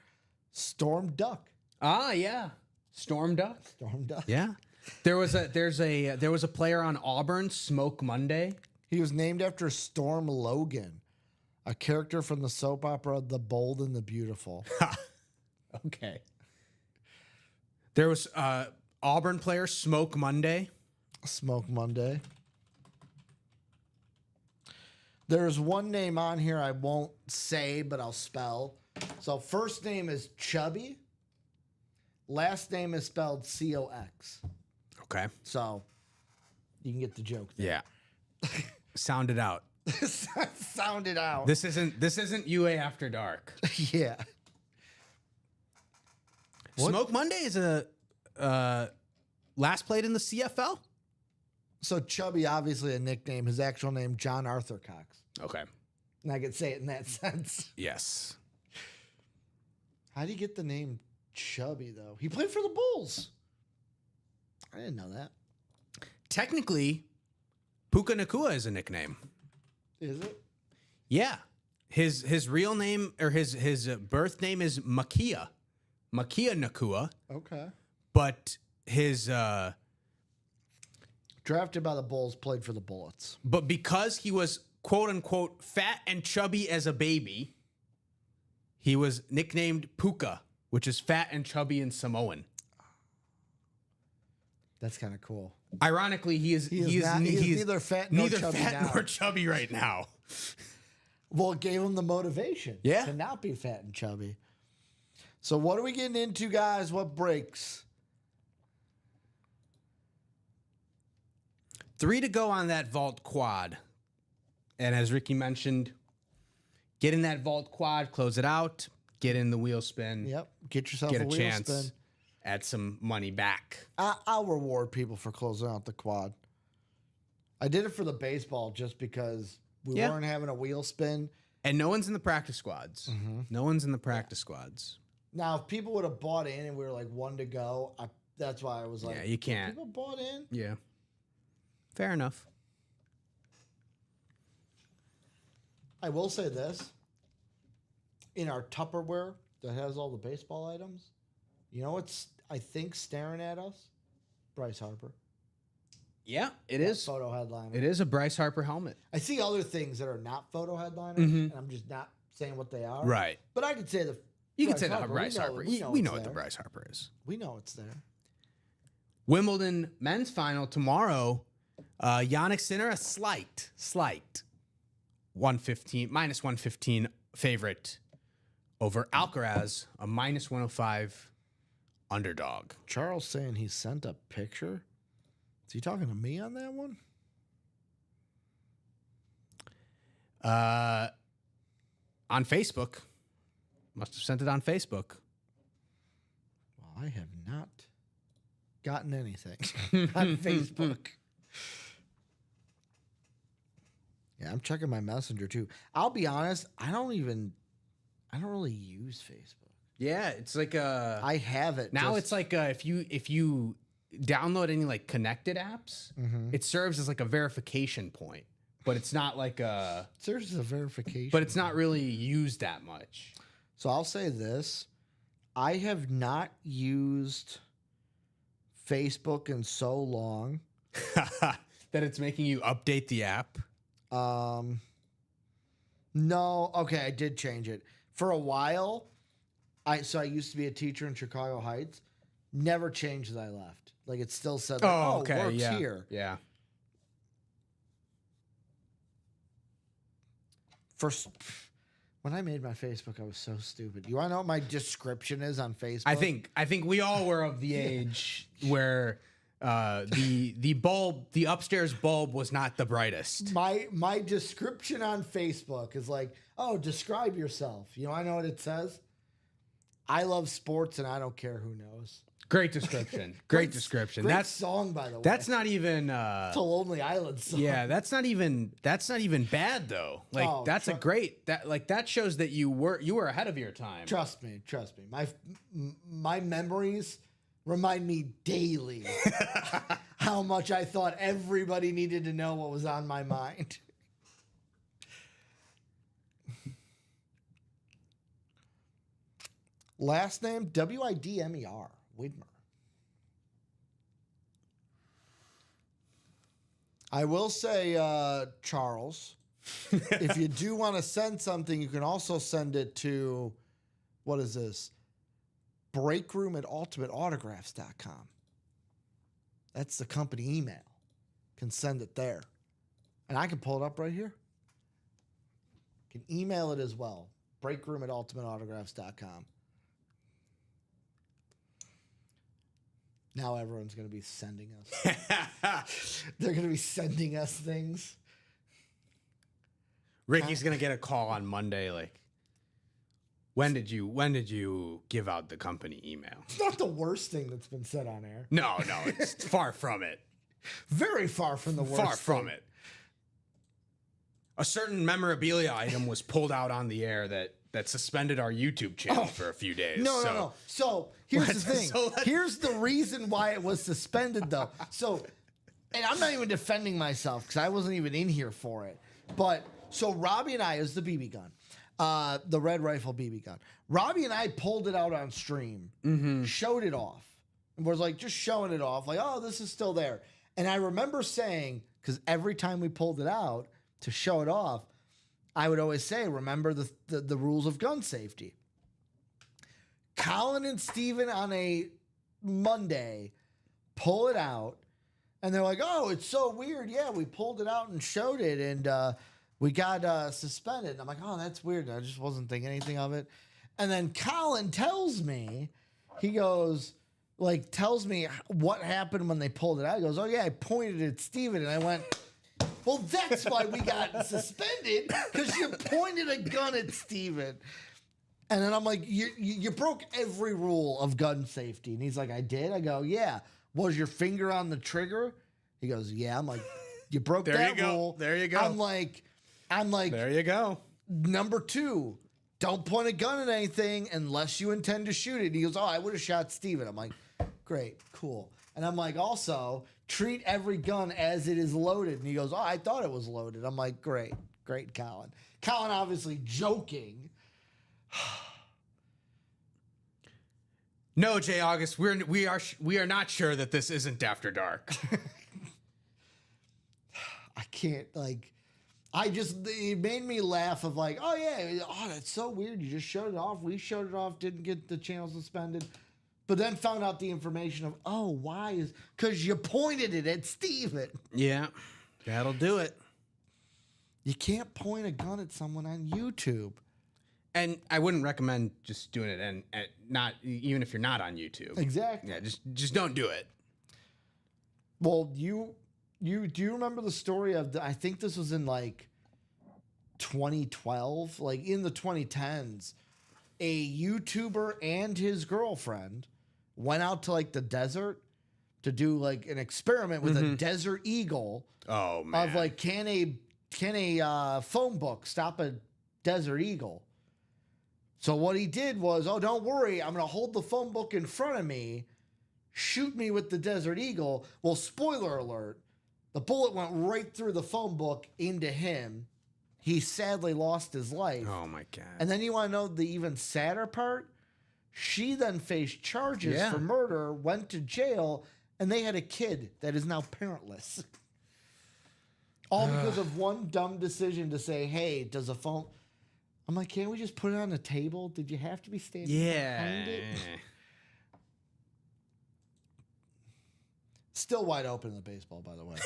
Storm Duck. Ah, yeah, Storm Duck. Storm Duck. Yeah, there was a player on Auburn, Smoke Monday. He was named after Storm Logan, a character from the soap opera The Bold and the Beautiful. Okay. There was Auburn player Smoke Monday. Smoke Monday. There's one name on here I won't say, but I'll spell. So first name is Chubby. Last name is spelled C-O-X. Okay. So you can get the joke there. Yeah. Sound it out. Sound it out. This isn't UA After Dark. Yeah. What? Smoke Monday is a last played in the CFL. So Chubby, obviously a nickname. His actual name, John Arthur Cox. Okay. And I could say it in that sense. Yes. How do you get the name Chubby, though? He played for the Bulls. I didn't know that. Technically, Puka Nakua is a nickname. Is it? Yeah. His real name or his birth name is Makia Nakua, Okay. but his Drafted by the Bulls, played for the Bullets. but because he was quote unquote fat and chubby as a baby, he was nicknamed Puka, which is fat and chubby in Samoan. That's kind of cool. Ironically, he is neither fat nor neither chubby fat now. nor chubby right now. Well, it gave him the motivation Yeah. to not be fat and chubby. So what are we getting into, guys? What breaks? 3 to go on that vault quad. And as Ricky mentioned, get in that vault quad, close it out, get in the wheel spin, Yep. Get yourself get a a wheel chance, spin. add some money back. I'll reward people for closing out the quad. I did it for the baseball just because we Yeah. weren't having a wheel spin. And no one's in the practice squads. Mm-hmm. No one's in the practice squads. Now, if people would have bought in and we were like one to go, that's why I was like, Yeah, you can't. People bought in. Yeah. Fair enough. I will say this. In our Tupperware that has all the baseball items, you know what's, I think, staring at us? Bryce Harper. Yeah, it is. Photo headliner. It is a Bryce Harper helmet. I see other things that are not photo headliners, Mhm. and I'm just not saying what they are. Right. But I could say the You can Bryce say the Harper. Bryce We know- Harper. we know We it's know what the there. Bryce Harper is. We know it's there. Wimbledon men's final tomorrow. Yannick Sinner, a slight minus 115 favorite over Alcaraz, a minus 105 underdog. Charles saying he sent a picture. Is he talking to me on that one? On Facebook. Must have sent it on Facebook. Well, I have not gotten anything on Facebook. Yeah, I'm checking my messenger too. I'll be honest, I don't really use Facebook. Yeah, it's like a I have it. now just- it's like if you download any like connected apps, it serves as like a verification point, but it's not like a serves as a verification. but it's not really used that much. So I'll say this. I have not used Facebook in so long. That it's making you update the app. No, okay, I did change it. For a while, I used to be a teacher in Chicago Heights. Never changed that I left. Like it still said like, works yeah. here. Yeah. First when I made my Facebook, I was so stupid. You wanna know what my description is on Facebook? I think we all were of the age where the upstairs bulb was not the brightest. My description on Facebook is like, oh, describe yourself. You know, I know what it says. I love sports and I don't care who knows. Great description. Great description. Great That's song, by the way. that's not even It's a Lonely Island song. yeah, that's not even bad though. Like Oh, that's a great that shows that you were ahead of your time. Trust me. My memories remind me daily how much I thought everybody needed to know what was on my mind. Last name Widmer. Widmer. I will say, Charles, if you do want to send something, you can also send it to, what is this? breakroom@ultimateautographs.com. That's the company email. Can send it there. And I can pull it up right here. Can email it as well. breakroom@ultimateautographs.com. Now everyone's going to be sending us. They're going to be sending us things. Ricky's gonna get a call on Monday. Like, when did you give out the company email? It's not the worst thing that's been said on air. No, it's far from it. Very far from the worst. Far from thing. it. A certain memorabilia item was pulled out on the air that suspended our YouTube channel for a few days. No. So here's the thing. So Here's the reason why it was suspended, though. So, and I'm not even defending myself because I wasn't even in here for it. But so Robbie and I, is the BB gun, the Red Rifle BB gun. Robbie and I pulled it out on stream, showed it off, and was like just showing it off, like, oh, this is still there. And I remember saying, because every time we pulled it out to show it off, I would always say, remember the rules of gun safety. Colin and Steven on a Monday pull it out, and they're like, oh, it's so weird. Yeah, we pulled it out and showed it, and we got suspended. And I'm like, oh, that's weird. I just wasn't thinking anything of it. And then Colin tells me, he goes, like, tells me what happened when they pulled it out. He goes, oh, yeah, I pointed at Steven, and I went, well, that's why we got suspended, because you pointed a gun at Steven. And then I'm like, you broke every rule of gun safety. And he's like, I did? I go, yeah. Was your finger on the trigger? He goes, yeah. I'm like, you broke There that you go. rule. There you go. I'm like, There you go. number 2, don't point a gun at anything unless you intend to shoot it. And he goes, oh, I would have shot Steven. I'm like, great, cool. And I'm like, also, treat every gun as it is loaded. And he goes, oh, I thought it was loaded. I'm like, great, Colin. Colin obviously joking. No, Jay August, we are not sure that this isn't After Dark. I can't, like, it made me laugh of like, oh yeah, oh, that's so weird. You just shut it off. We shut it off, didn't get the channel suspended. But then found out the information of, oh, why is, because you pointed it at Steven. Yeah, that'll do it. You can't point a gun at someone on YouTube. And I wouldn't recommend just doing it and not, even if you're not on YouTube. Exactly. Yeah, just don't do it. Well, do you remember the story of I think this was in like 2012, like in the 2010s, a YouTuber and his girlfriend went out to like the desert to do like an experiment with a desert eagle. Oh man. Of like, can a phone book stop a desert eagle? So what he did was, oh, don't worry, I'm going to hold the phone book in front of me, shoot me with the Desert Eagle. Well, spoiler alert, the bullet went right through the phone book into him. He sadly lost his life. Oh my God. And then you want to know the even sadder part? She then faced charges for murder, went to jail, and they had a kid that is now parentless. All because of one dumb decision to say, hey, does a phone... I'm like, can't we just put it on the table? Did you have to be standing behind it? Still wide open in the baseball, by the way.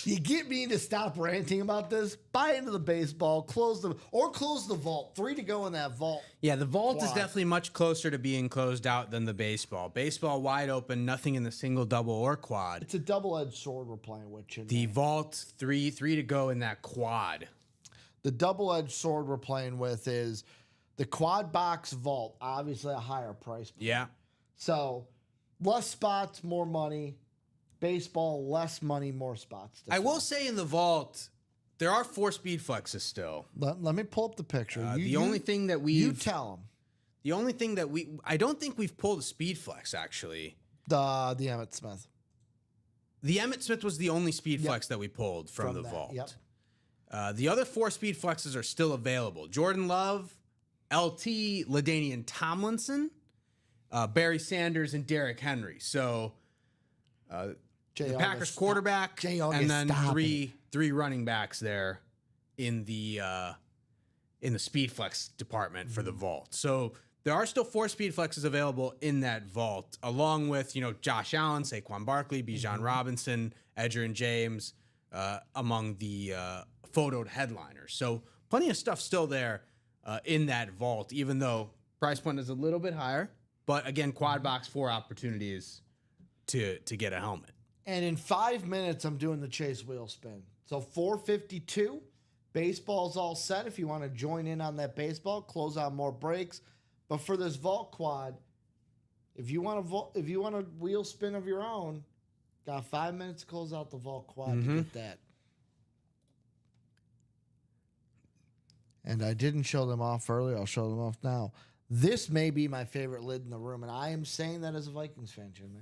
You get me to stop ranting about this, buy into the baseball, close the vault. 3 to go in that vault. Yeah, the vault is Quad. definitely much closer to being closed out than the baseball. Baseball wide open, nothing in the single, double, or quad. It's a double-edged sword we're playing with. The vault, three to go in that quad. The double-edged sword we're playing with is the quad box vault, obviously a higher price point. Yeah. So less spots, more money. Baseball, less money, more spots. I will say in the vault, there are 4 speed flexes still. Let me pull up the picture. Only thing that you tell them. The only thing that I don't think we've pulled a speed flex actually. The Emmett Smith. The Emmett Smith was the only speed flex that we pulled from the that, vault. Yep. The other 4 speed flexes are still available. Jordan Love, LT, LaDainian Tomlinson, Barry Sanders, and Derrick Henry. So the Packers quarterback, and then three running backs there in the speed flex department for the vault. So there are still 4 speed flexes available in that vault, along with Josh Allen, Saquon Barkley, Bijan Robinson, Edgerrin James, among the photoed headliners. So plenty of stuff still there in that vault, even though price point is a little bit higher. But again, quad box, 4 opportunities to get a helmet. And in 5 minutes, I'm doing the Chase wheel spin. So 452, baseball's all set. If you want to join in on that baseball, close out more breaks. But for this vault quad, if you want a wheel spin of your own, got 5 minutes to close out the vault quad to get that. And I didn't show them off earlier. I'll show them off now. This may be my favorite lid in the room, and I am saying that as a Vikings fan, Jimmy.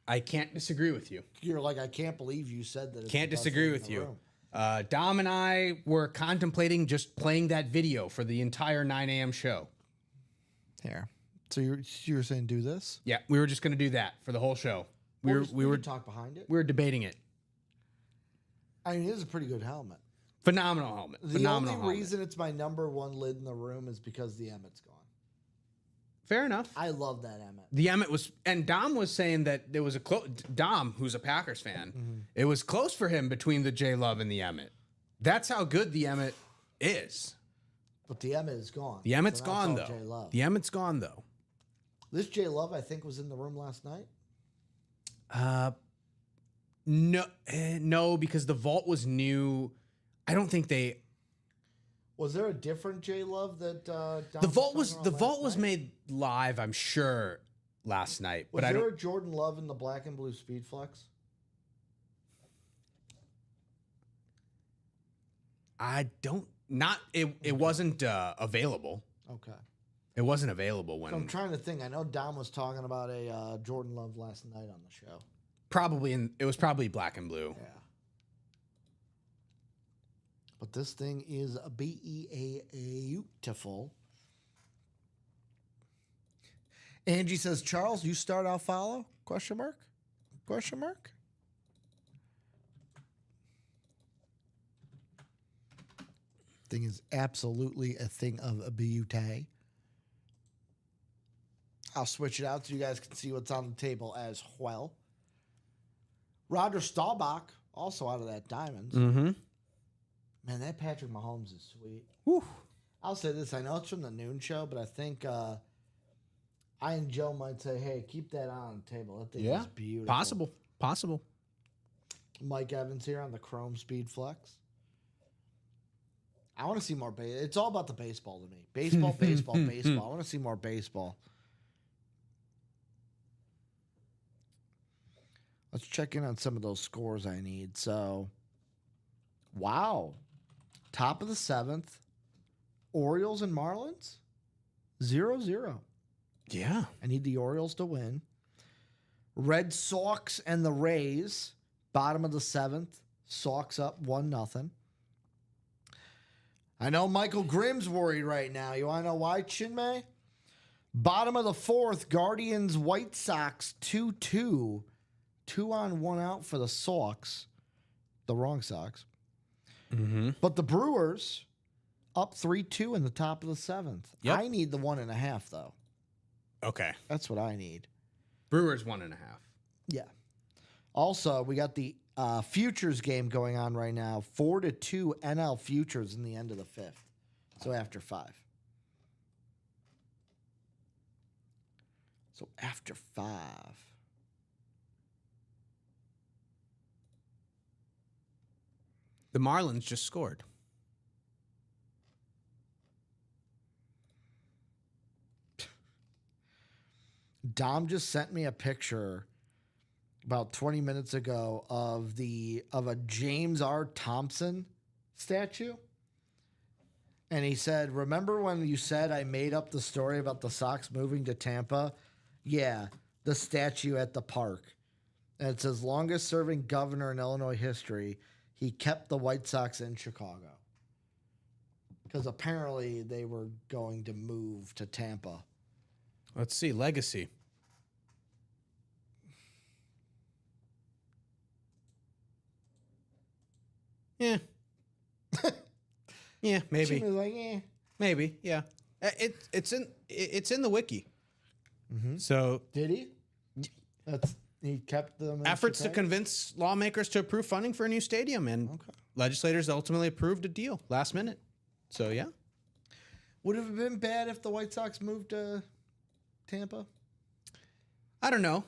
I can't disagree with you. You're like, I can't believe you said that. It's Can't the best disagree lid with in the you. room. Dom and I were contemplating just playing that video for the entire 9 a.m. show. Here. So you were saying do this? Yeah, we were just going to do that for the whole show. We were could talk behind it. we were debating it. I mean, it is a pretty good helmet. Phenomenal helmet. The Phenomenal only helmet. reason it's my number 1 lid in the room is because the Emmett's gone. Fair enough. I love that Emmett. The Emmett was, and Dom was saying that there was a close. Dom, who's a Packers fan, it was close for him between the J Love and the Emmett. That's how good the Emmett is. But the Emmett is gone. The Emmett's So now gone it's though. all J-Love. The Emmett's gone though. This J Love, I think, was in the room last night. No, because the vault was new. I don't think they. Was there a different J Love that Dom The vault talking was about the last vault was night? made live, I'm sure, last night. Was But I there don't. a Jordan Love in the black and blue Speed Flex? I don't. Not it. It wasn't available. Okay. It wasn't available when. So I'm trying to think. I know Dom was talking about a Jordan Love last night on the show. Probably in. It was probably black and blue. Yeah. But this thing is a beautiful. Angie says, Charles, you start, I'll follow? Question mark? Question mark? Thing is absolutely a thing of a beauty. I'll switch it out so you guys can see what's on the table as well. Roger Staubach, also out of that Diamonds. Mm-hmm. Man, that Patrick Mahomes is sweet. Whew. I'll say this. I know it's from the noon show, but I think I and Joe might say, hey, keep that on the table. That thing Yeah. is beautiful. Possible. Mike Evans here on the Chrome Speed Flex. I want to see more baseball. It's all about the baseball to me. Baseball, baseball, baseball. I want to see more baseball. Let's check in on some of those scores I need. So, wow. Top of the 7th. Orioles and Marlins. 0-0. Yeah. I need the Orioles to win. Red Sox and the Rays. Bottom of the 7th. Sox up 1-0. I know Michael Grimm's worried right now. You want to know why, Chinmay? Bottom of the 4th. Guardians White Sox 2-2. 2 on, 1 out for the Sox. The wrong Sox. Mm-hmm. But the Brewers up 3-2 in the top of the 7th. Yep. I need the 1.5, though. Okay. That's what I need. Brewers 1.5. Yeah. Also, we got the futures game going on right now. 4-2 NL futures in the end of the 5th. So after 5. So after 5. The Marlins just scored. Dom just sent me a picture about 20 minutes ago of a James R. Thompson statue. And he said, remember when you said I made up the story about the Sox moving to Tampa? Yeah, the statue at the park. And it says, longest serving governor in Illinois history. He kept the White Sox in Chicago. Because apparently they were going to move to Tampa. Let's see. Legacy. Yeah. Yeah, maybe. She was like, eh. Maybe. Yeah. It's in the wiki. So Did he? He kept them in efforts to Chicago? convince lawmakers to approve funding for a new stadium, and legislators ultimately approved a deal last minute. So yeah. Would it have been bad if the White Sox moved to Tampa? I don't know.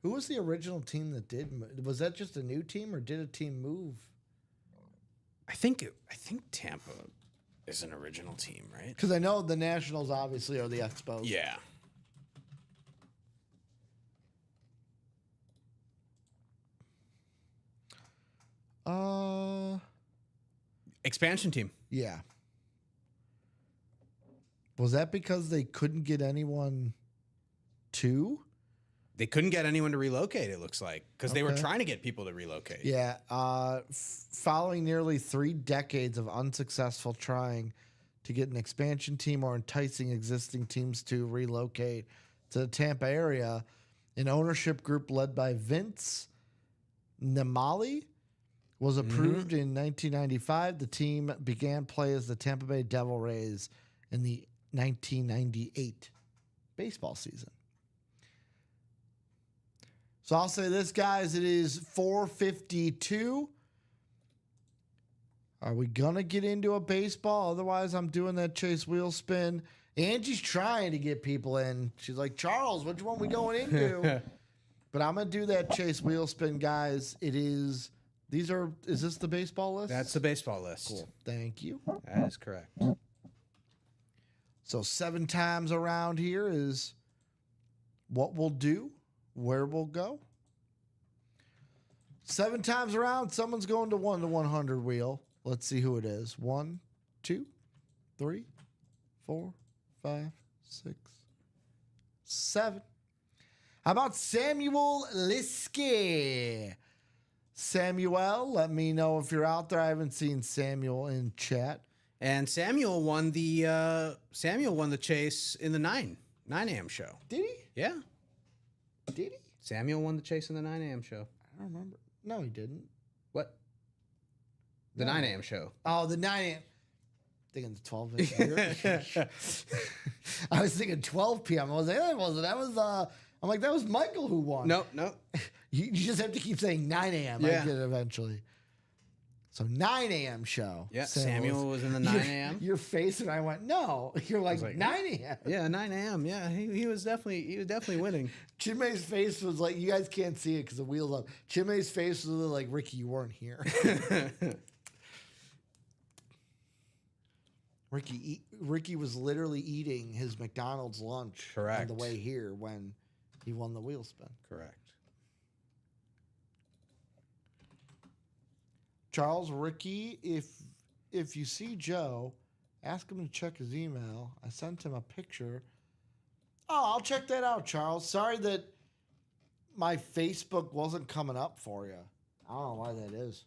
Who was the original team that did move? Was that just a new team, or did a team move? I think Tampa is an original team, right? Because I know the Nationals obviously are the Expos. Yeah. Expansion team. Yeah. Was that because they couldn't get anyone to? They couldn't get anyone to relocate, it looks like, because they were Okay. trying to get people to relocate. Yeah. Following nearly 3 decades of unsuccessful trying to get an expansion team or enticing existing teams to relocate to the Tampa area, an ownership group led by Vince Namali was approved in 1995. The team began play as the Tampa Bay Devil Rays in the 1998 baseball season. So I'll say this, guys. It is 4:52. Are we going to get into a baseball? Otherwise, I'm doing that Chase wheel spin. Angie's trying to get people in. She's like, Charles, which one we going into? But I'm going to do that Chase wheel spin, guys. It is Is this the baseball list? That's the baseball list. cool. Thank you. That is correct. So 7 times around here is what we'll do, where we'll go. 7 times around, someone's going to 1 to 100 wheel. Let's see who it is. 1, 2, 3, 4, 5, 6, 7. How about Samuel Liskey? Samuel, let me know if you're out there. I haven't seen Samuel in chat. And Samuel won the chase in the 9 a.m. show. Did he? Yeah. Did he? Samuel won the chase in the 9 a.m. show. I don't remember. No, he didn't. What? The 9 a.m. show. Oh, the 9 a.m. Thinking the 12 a.m. I was thinking 12 p.m. I was like, that wasn't. That was. I'm like, that was Michael who won. No. You just have to keep saying 9 a.m. Yeah. I get it eventually. So 9 a.m. show. Yeah, Samuel was in the 9 a.m. Your face and I went, no. You're like, like, 9 a.m. Yeah, 9 a.m. Yeah, he was definitely winning. Chinmay's face was like, you guys can't see it because the wheel's up. Chinmay's face was like, Ricky, you weren't here. Ricky was literally eating his McDonald's lunch on Correct. the way here when he won the wheel spin. Correct. Charles, Ricky, if you see Joe, ask him to check his email. I sent him a picture. Oh, I'll check that out, Charles. Sorry that my Facebook wasn't coming up for you. I don't know why that is.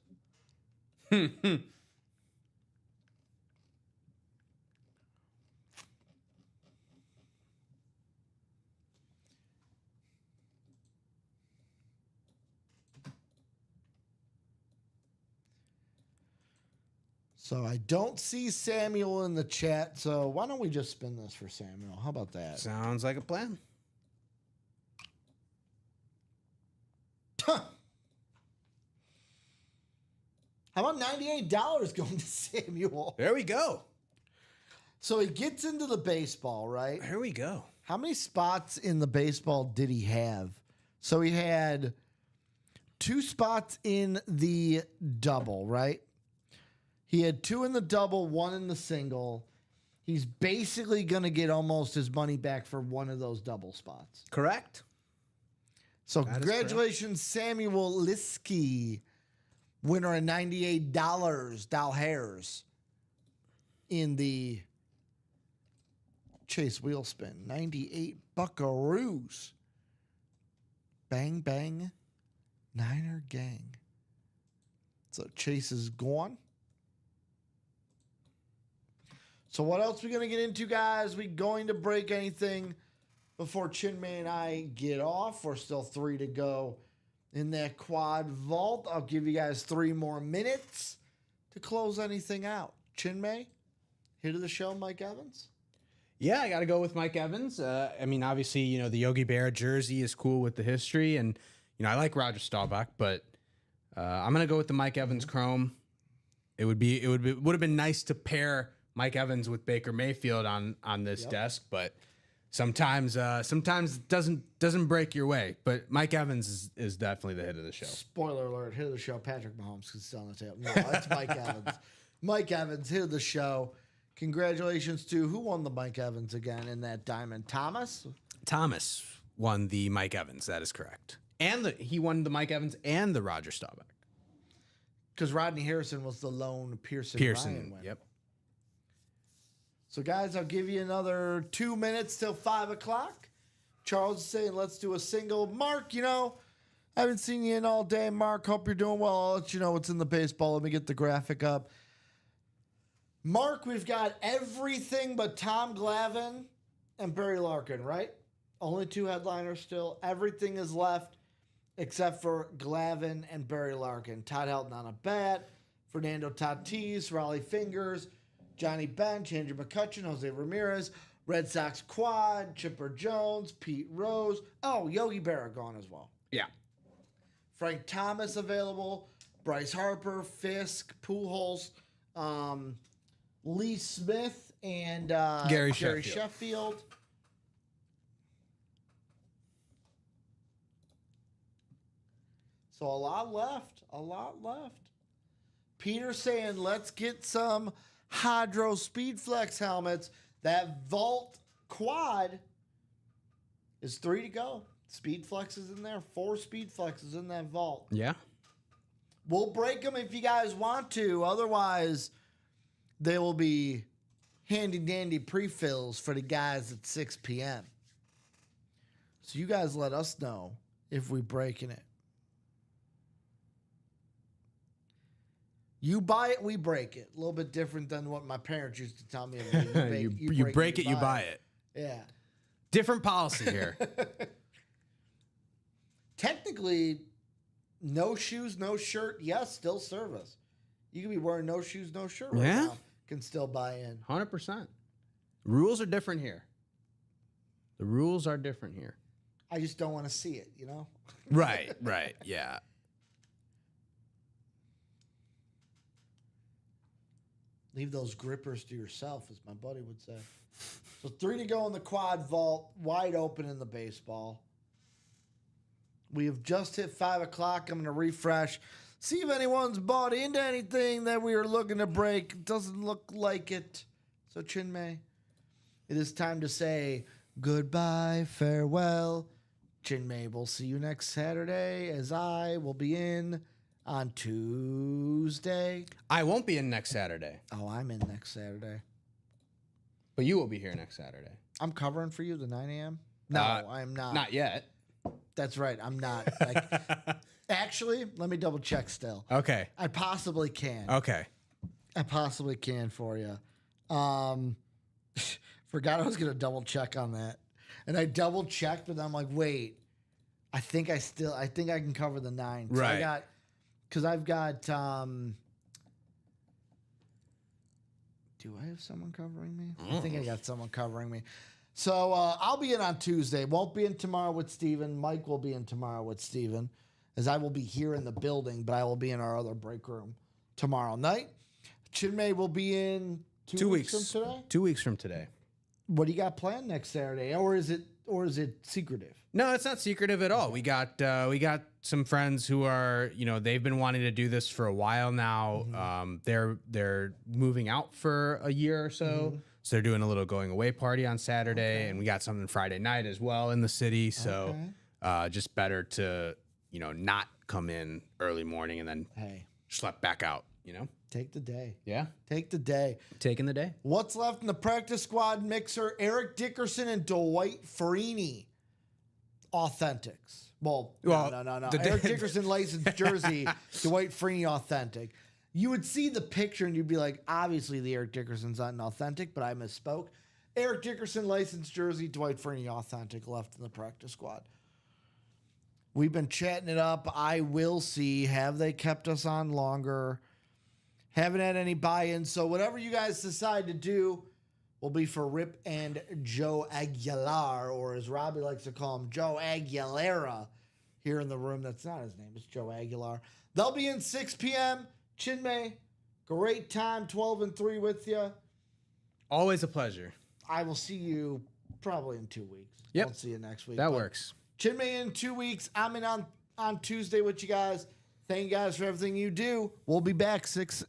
So I don't see Samuel in the chat, so why don't we just spin this for Samuel? How about that? Sounds like a plan. How about $98 going to Samuel? There we go. So he gets into the baseball, right? Here we go. How many spots in the baseball did he have? So he had 2 spots in the double, right? He had 2 in the double, 1 in the single. He's basically going to get almost his money back for one of those double spots. Correct. So That is congratulations, Samuel Liskey, winner of $98 dollars in the Chase wheel spin. 98 buckaroos. Bang, bang, Niner gang. So Chase is gone. So what else we going to get into, guys? We going to break anything before Chinmay and I get off? We're still 3 to go in that quad vault. I'll give you guys 3 more minutes to close anything out. Chinmay, hit of the show, Mike Evans. Yeah, I got to go with Mike Evans. I mean, obviously, you know, the Yogi Berra jersey is cool with the history, and you know, I like Roger Staubach, but I'm gonna go with the Mike Evans Chrome. It would have been nice to pair Mike Evans with Baker Mayfield on this desk, but sometimes it doesn't break your way. But Mike Evans is definitely the hit of the show. Spoiler alert, hit of the show, Patrick Mahomes is still on the table. No, that's Mike Evans. Mike Evans, hit of the show. Congratulations to who won the Mike Evans again in that diamond? Thomas? Thomas won the Mike Evans. That is correct. And he won the Mike Evans and the Roger Staubach. Because Rodney Harrison was the lone Pearson Ryan winner. Yep. So, guys, I'll give you another 2 minutes till 5 o'clock. Charles is saying, let's do a single. Mark, you know, I haven't seen you in all day. Mark, hope you're doing well. I'll let you know what's in the baseball. Let me get the graphic up. Mark, we've got everything but Tom Glavine and Barry Larkin, right? Only 2 headliners still. Everything is left except for Glavine and Barry Larkin. Todd Helton on a bat. Fernando Tatis, Raleigh Fingers, Johnny Bench, Andrew McCutchen, Jose Ramirez, Red Sox quad, Chipper Jones, Pete Rose. Oh, Yogi Berra gone as well. Yeah. Frank Thomas available. Bryce Harper, Fisk, Pujols, Lee Smith, and Gary Sheffield. So a lot left. A lot left. Peter saying, let's get some Hydro Speedflex helmets. That Vault quad is 3 to go. Speedflex is in there. 4 Speedflexes in that Vault. Yeah. We'll break them if you guys want to. Otherwise, they will be handy-dandy pre-fills for the guys at 6 p.m. So you guys let us know if we're breaking it. You buy it, we break it. A little bit different than what my parents used to tell me. You break it, you buy it. Yeah. Different policy here. Technically, no shoes, no shirt. Yes, still service. You can be wearing no shoes, no shirt right Yeah? now. Can still buy in. 100%. Rules are different here. The rules are different here. I just don't want to see it, you know? Right, yeah. Leave those grippers to yourself, as my buddy would say. So 3 to go in the quad vault, wide open in the baseball. We have just hit 5 o'clock. I'm going to refresh. See if anyone's bought into anything that we are looking to break. Doesn't look like it. So Chinmay, it is time to say goodbye, farewell. Chinmay, we'll see you next Saturday as I will be in on Tuesday. I won't be in next Saturday, Oh, I'm in next Saturday. but you will be here next Saturday. I'm covering for you the 9 a.m. No, I'm not. Not yet. That's right. I'm not. Like, actually, let me double check still. Okay. I possibly can. Okay. I possibly can for you. Forgot I was going to double check on that. And I double checked, but I'm like, wait, I think I can cover the 9. So Right. I've got, do I have someone covering me? I think I got someone covering me. So I'll be in on Tuesday. Won't be in tomorrow with Steven. Mike will be in tomorrow with Steven, as I will be here in the building, but I will be in our other break room tomorrow night. Chinmay will be in 2 weeks from today. 2 weeks from today. What do you got planned next Saturday? Or is it secretive? No, it's not secretive at all. We got some friends who are, they've been wanting to do this for a while now. They're moving out for a year or so. So they're doing a little going away party on Saturday, and we got something Friday night as well in the city. So just better to, not come in early morning and then Hey, schlep back out, take the day. Yeah. Take the day. Taking the day. What's left in the practice squad mixer? Eric Dickerson and Dwight Freeney. Authentics. Well, no. Eric Dickerson licensed jersey, Dwight Freeney authentic. You would see the picture and you'd be like, obviously the Eric Dickerson's not an authentic, but I misspoke. Eric Dickerson licensed jersey, Dwight Freeney authentic left in the practice squad. We've been chatting it up. I will see. Have they kept us on longer? Haven't had any buy-ins. So whatever you guys decide to do will be for Rip and Joe Aguilar, or as Robbie likes to call him, Joe Aguilera, here in the room. That's not his name. It's Joe Aguilar. They'll be in 6 p.m. Chinmay, great time, 12 and 3 with you. Always a pleasure. I will see you probably in 2 weeks. Yep. I'll see you next week. That But works. Chinmay in 2 weeks. I'm in on Tuesday with you guys. Thank you guys for everything you do. We'll be back 6